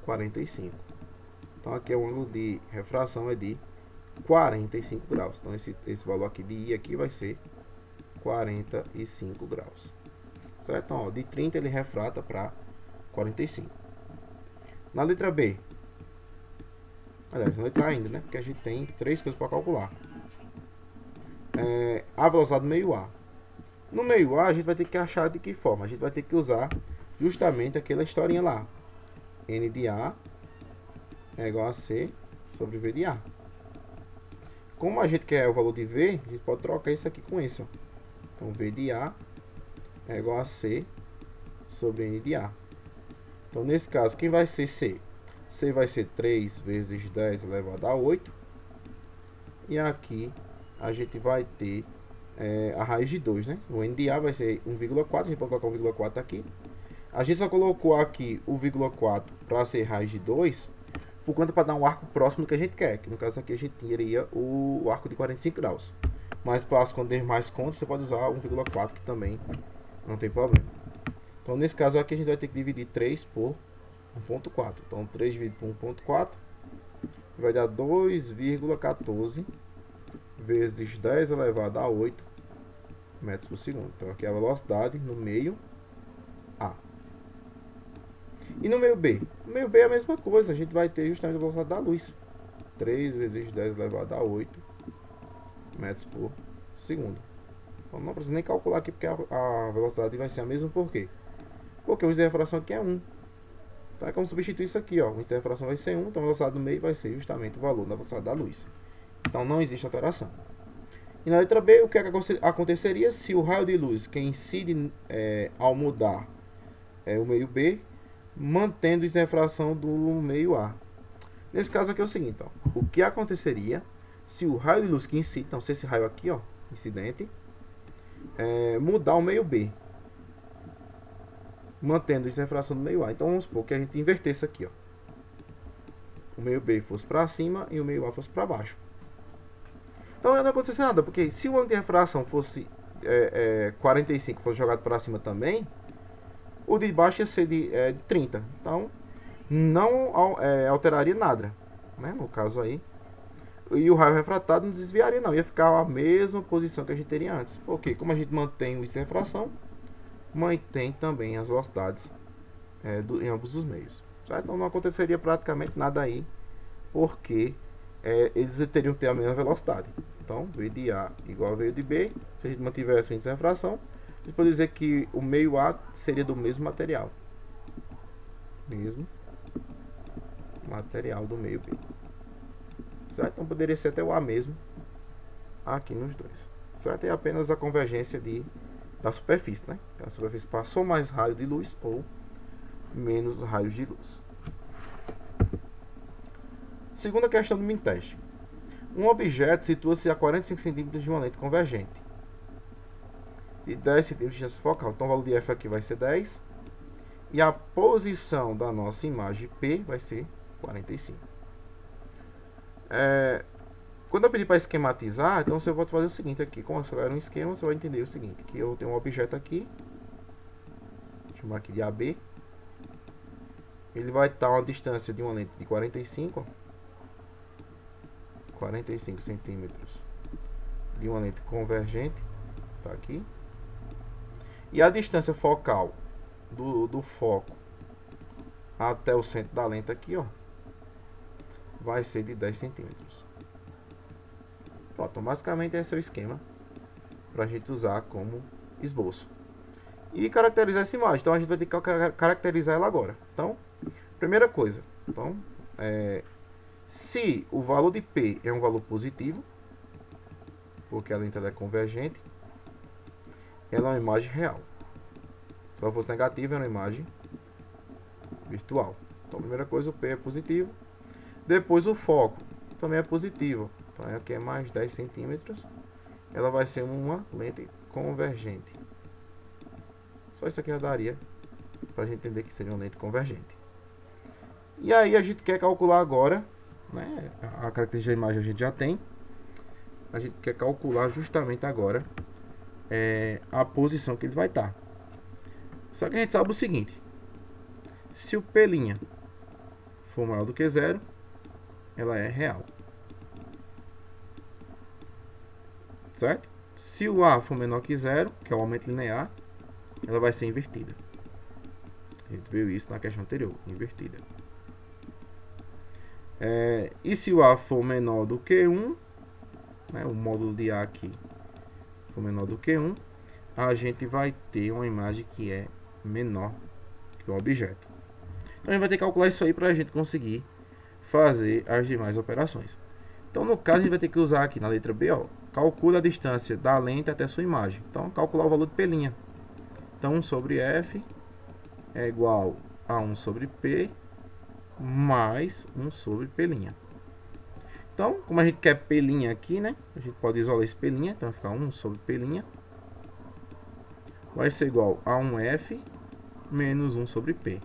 45. Então aqui é o ângulo de refração é de 45 graus. Então esse valor aqui de I aqui vai ser 45 graus. Certo? Então, ó, de 30 ele refrata para 45. Na letra B, aliás, na letra A ainda, né? Porque a gente tem 3 coisas para calcular. A velocidade do meio A. No meio A, a gente vai ter que achar de que forma? A gente vai ter que usar justamente aquela historinha lá. N de A é igual a C sobre V de A. Como a gente quer o valor de V, a gente pode trocar isso aqui com esse. Ó. Então, V de A é igual a C sobre N de A. Então, nesse caso, quem vai ser C? C vai ser 3 vezes 10 elevado a 8. E aqui a gente vai ter a raiz de 2, né? O N de A vai ser 1,4. A gente pode colocar 1,4 aqui. A gente só colocou aqui o 1,4 para ser raiz de 2, por conta para dar um arco próximo do que a gente quer. Que no caso aqui a gente teria o arco de 45 graus. Mas para esconder mais contas, você pode usar 1,4, que também não tem problema. Então nesse caso aqui a gente vai ter que dividir 3 por 1,4. Então 3 dividido por 1,4 vai dar 2,14 vezes 10 elevado a 8 metros por segundo. Então aqui é a velocidade no meio A. E no meio B? No meio B é a mesma coisa. A gente vai ter justamente a velocidade da luz. 3 vezes 10 elevado a 8 metros por segundo. Então não precisa nem calcular aqui, porque a velocidade vai ser a mesma. Por quê? Porque o índice de refração aqui é 1. Então é como substituir isso aqui. Ó. O índice de refração vai ser 1. Então a velocidade do meio vai ser justamente o valor da velocidade da luz. Então não existe alteração. E na letra B, o que aconteceria se o raio de luz que incide ao mudar o meio B, mantendo essa refração do meio A? Nesse caso aqui é o seguinte, ó, o que aconteceria se o raio de luz que incide, então se esse raio aqui, ó, incidente, mudar o meio B, mantendo essa refração do meio A? Então vamos supor que a gente invertesse aqui, ó, o meio B fosse para cima e o meio A fosse para baixo. Então não ia acontecer nada, porque se o ângulo de refração fosse 45, fosse jogado para cima também, o de baixo ia ser de 30. Então não alteraria nada, né, no caso aí. E o raio refratado não desviaria não, ia ficar a mesma posição que a gente teria antes. Porque como a gente mantém o índice de refração, mantém também as velocidades em ambos os meios. Certo? Então não aconteceria praticamente nada aí, porque eles teriam que ter a mesma velocidade. Então, V de A igual a V de B. Se a gente mantivesse o índice de refração, a gente pode dizer que o meio A seria do mesmo material. Mesmo material do meio B. Certo? Então poderia ser até o A mesmo aqui nos dois. Certo? É apenas a convergência da superfície, né? A superfície passou mais raio de luz ou menos raios de luz. Segunda questão do mini-teste. Um objeto situa-se a 45 cm de uma lente convergente e 10 cm de distância focal. Então o valor de F aqui vai ser 10. E a posição da nossa imagem P vai ser 45. Quando eu pedir para esquematizar, então você vai fazer o seguinte aqui. Como você vai um esquema, você vai entender o seguinte. Que eu tenho um objeto aqui. Vou chamar aqui de AB. Ele vai estar a uma distância de uma lente de 45 centímetros de uma lente convergente, tá aqui. E a distância focal do foco até o centro da lente aqui, ó, vai ser de 10 centímetros. Pronto, basicamente esse é o esquema para a gente usar como esboço. E caracterizar essa imagem. Então a gente vai ter que caracterizar ela agora. Então, primeira coisa, então, se o valor de P é um valor positivo, porque a lente é convergente, ela é uma imagem real. Se ela fosse negativa, é uma imagem virtual. Então, a primeira coisa, o P é positivo. Depois, o foco também é positivo. Então, aqui é mais 10 centímetros. ela vai ser uma lente convergente. Só isso aqui já daria para a gente entender que seria uma lente convergente. E aí a gente quer calcular agora, né, a característica da imagem a gente já tem. A gente quer calcular justamente agora a posição que ele vai estar. Só que a gente sabe o seguinte: se o P' for maior do que zero, ela é real, certo? Se o A for menor que zero, que é o aumento linear, ela vai ser invertida. A gente viu isso na questão anterior, invertida. E se o A for menor do que 1, né, o módulo de A aqui for menor do que 1, a gente vai ter uma imagem que é menor que o objeto. Então a gente vai ter que calcular isso aí para a gente conseguir fazer as demais operações. Então no caso a gente vai ter que usar aqui na letra B, ó, calcula a distância da lente até sua imagem. Então calcular o valor de P'. Então 1 sobre F é igual a 1 sobre P mais 1 sobre P'. Então, como a gente quer P' aqui, né? A gente pode isolar esse P', então vai ficar 1 sobre P' vai ser igual a 1F menos 1 sobre P.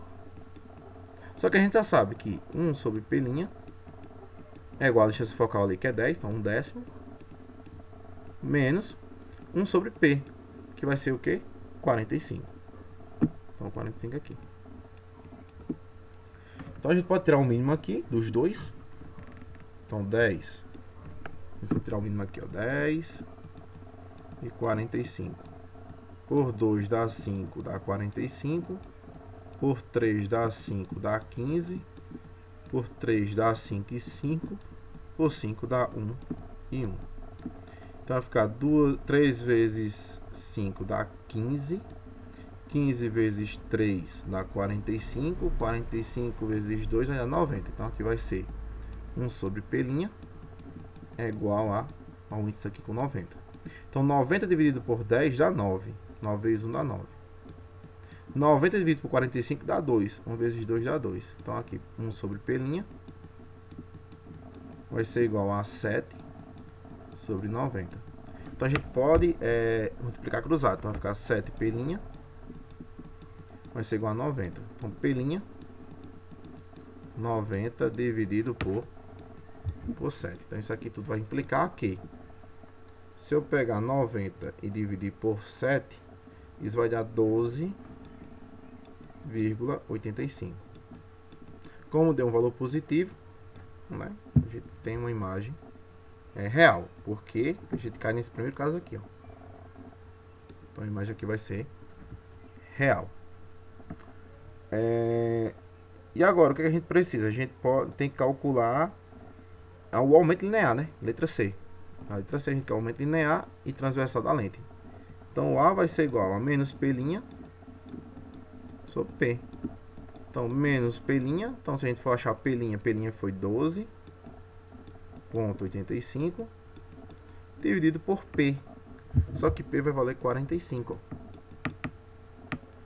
Só que a gente já sabe que 1 sobre P' é igual a distância focal ali, que é 10, então 1/10, menos 1 sobre P, que vai ser o quê? 45. Então 45 aqui. Então a gente pode tirar o mínimo aqui dos dois. Então 10. Vou tirar o mínimo aqui, ó, 10 e 45. Por 2 dá 5, dá 45. Por 3 dá 5, dá 15. Por 3 dá 5 e 5. Por 5 dá 1 e 1. Então vai ficar 3 vezes 5 dá 15. 15 vezes 3 dá 45. 45 vezes 2 dá 90. Então aqui vai ser 1 sobre P' é igual ao índice aqui com 90. Então 90 dividido por 10 dá 9. 9 vezes 1 dá 9. 90 dividido por 45 dá 2. 1 vezes 2 dá 2. Então aqui 1 sobre P' vai ser igual a 7 sobre 90. Então a gente pode multiplicar cruzado. Então vai ficar 7P' vai ser igual a 90. Então P' 90 dividido por 7. Então isso aqui tudo vai implicar que se eu pegar 90 e dividir por 7, isso vai dar 12,85. Como deu um valor positivo, né, a gente tem uma imagem real, porque a gente cai nesse primeiro caso aqui, ó. Então a imagem aqui vai ser real. E agora o que a gente precisa? A gente tem que calcular o aumento linear, né? Letra C. A letra C a gente quer o aumento linear e transversal da lente. Então o A vai ser igual a menos P' sobre P. Então menos P', então se a gente for achar P' foi 12,85 dividido por P. Só que P vai valer 45.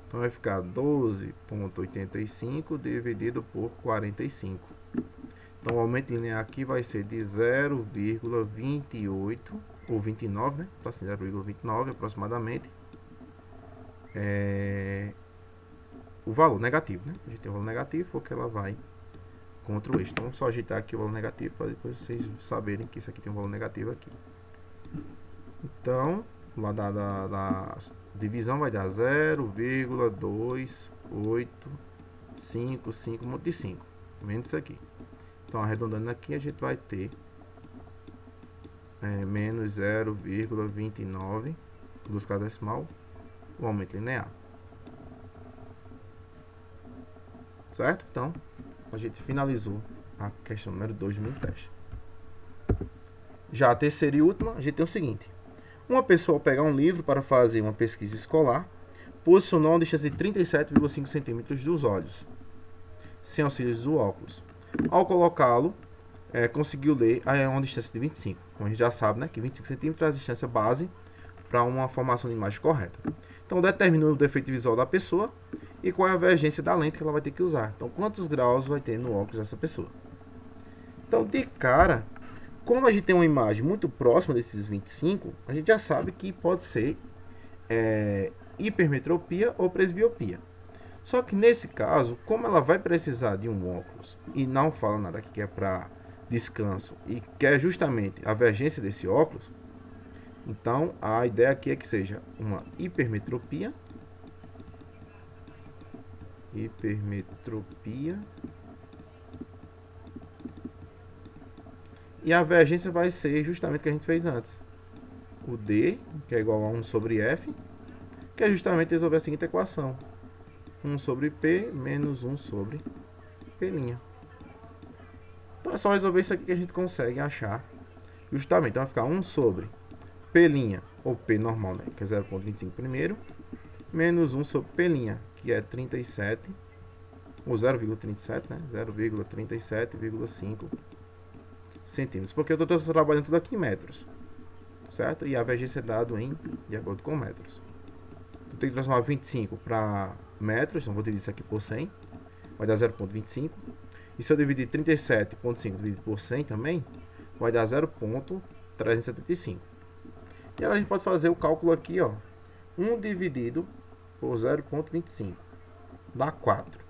Então vai ficar 12,85 dividido por 45. Então o aumento linear aqui vai ser de 0,28 ou 29, né? 0,29 aproximadamente. O valor negativo, né? A gente tem o valor negativo porque ela vai contra o eixo. Então vamos só agitar aqui o valor negativo para depois vocês saberem que isso aqui tem um valor negativo aqui. Então, lá da divisão vai dar 0,285 monte de 5, menos isso aqui. Então, arredondando aqui, a gente vai ter menos 0,29 dos casas decimal, o aumento linear. Certo? Então, a gente finalizou a questão número 2 do meu teste. Já a terceira e última, a gente tem o seguinte. Uma pessoa, ao pegar um livro para fazer uma pesquisa escolar, posicionou a distância de 37,5 centímetros dos olhos, sem auxílios do óculos. Ao colocá-lo, conseguiu ler a uma distância de 25. Como a gente já sabe, né, que 25 centímetros é a distância base para uma formação de imagem correta. Então, determinou o defeito visual da pessoa e qual é a divergência da lente que ela vai ter que usar. Então, quantos graus vai ter no óculos dessa pessoa. Então, de cara, como a gente tem uma imagem muito próxima desses 25, a gente já sabe que pode ser hipermetropia ou presbiopia. Só que nesse caso, como ela vai precisar de um óculos e não fala nada aqui que é para descanso e quer justamente a vergência desse óculos, então a ideia aqui é que seja uma hipermetropia e a vergência vai ser justamente o que a gente fez antes, o D, que é igual a 1 sobre F, que é justamente resolver a seguinte equação: 1 sobre P menos 1 sobre P'. Então é só resolver isso aqui que a gente consegue achar justamente. Então vai ficar 1 sobre P', ou P normal, né, que é 0,25 primeiro, menos 1 sobre P', que é 37, ou 0,37, né, 0,37,5 centímetros, porque eu estou trabalhando tudo aqui em metros, certo? E a vergência é dado de acordo com metros. Então tem que transformar 25 para metros, então vou dividir isso aqui por 100, vai dar 0,25. E se eu dividir 37,5 dividido por 100 também, vai dar 0,375. E agora a gente pode fazer o cálculo aqui, ó. 1 dividido por 0,25 dá 4.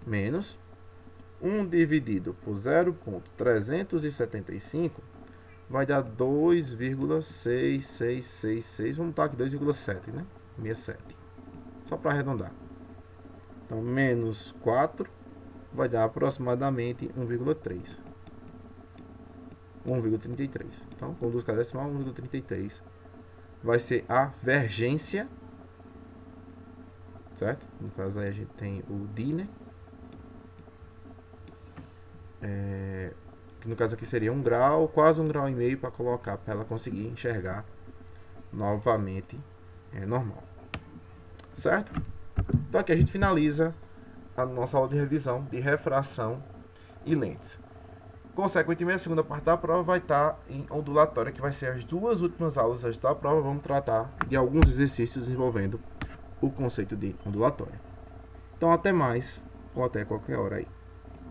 Menos 1 dividido por 0,375 vai dar 2,6666. Vamos botar aqui 2,7, né? 67. Só para arredondar. Então, menos 4 vai dar aproximadamente 1,3. 1,33. Então, com 2 cada decimal, 1,33 vai ser a vergência, certo? No caso aí a gente tem o D, né? Que no caso aqui seria 1 grau, quase 1,5 graus para colocar, para ela conseguir enxergar novamente normal, certo? Então aqui a gente finaliza a nossa aula de revisão de refração e lentes. Consequentemente, a segunda parte da prova vai estar em ondulatória, que vai ser as duas últimas aulas da prova. Vamos tratar de alguns exercícios envolvendo o conceito de ondulatória. Então até mais, ou até qualquer hora aí.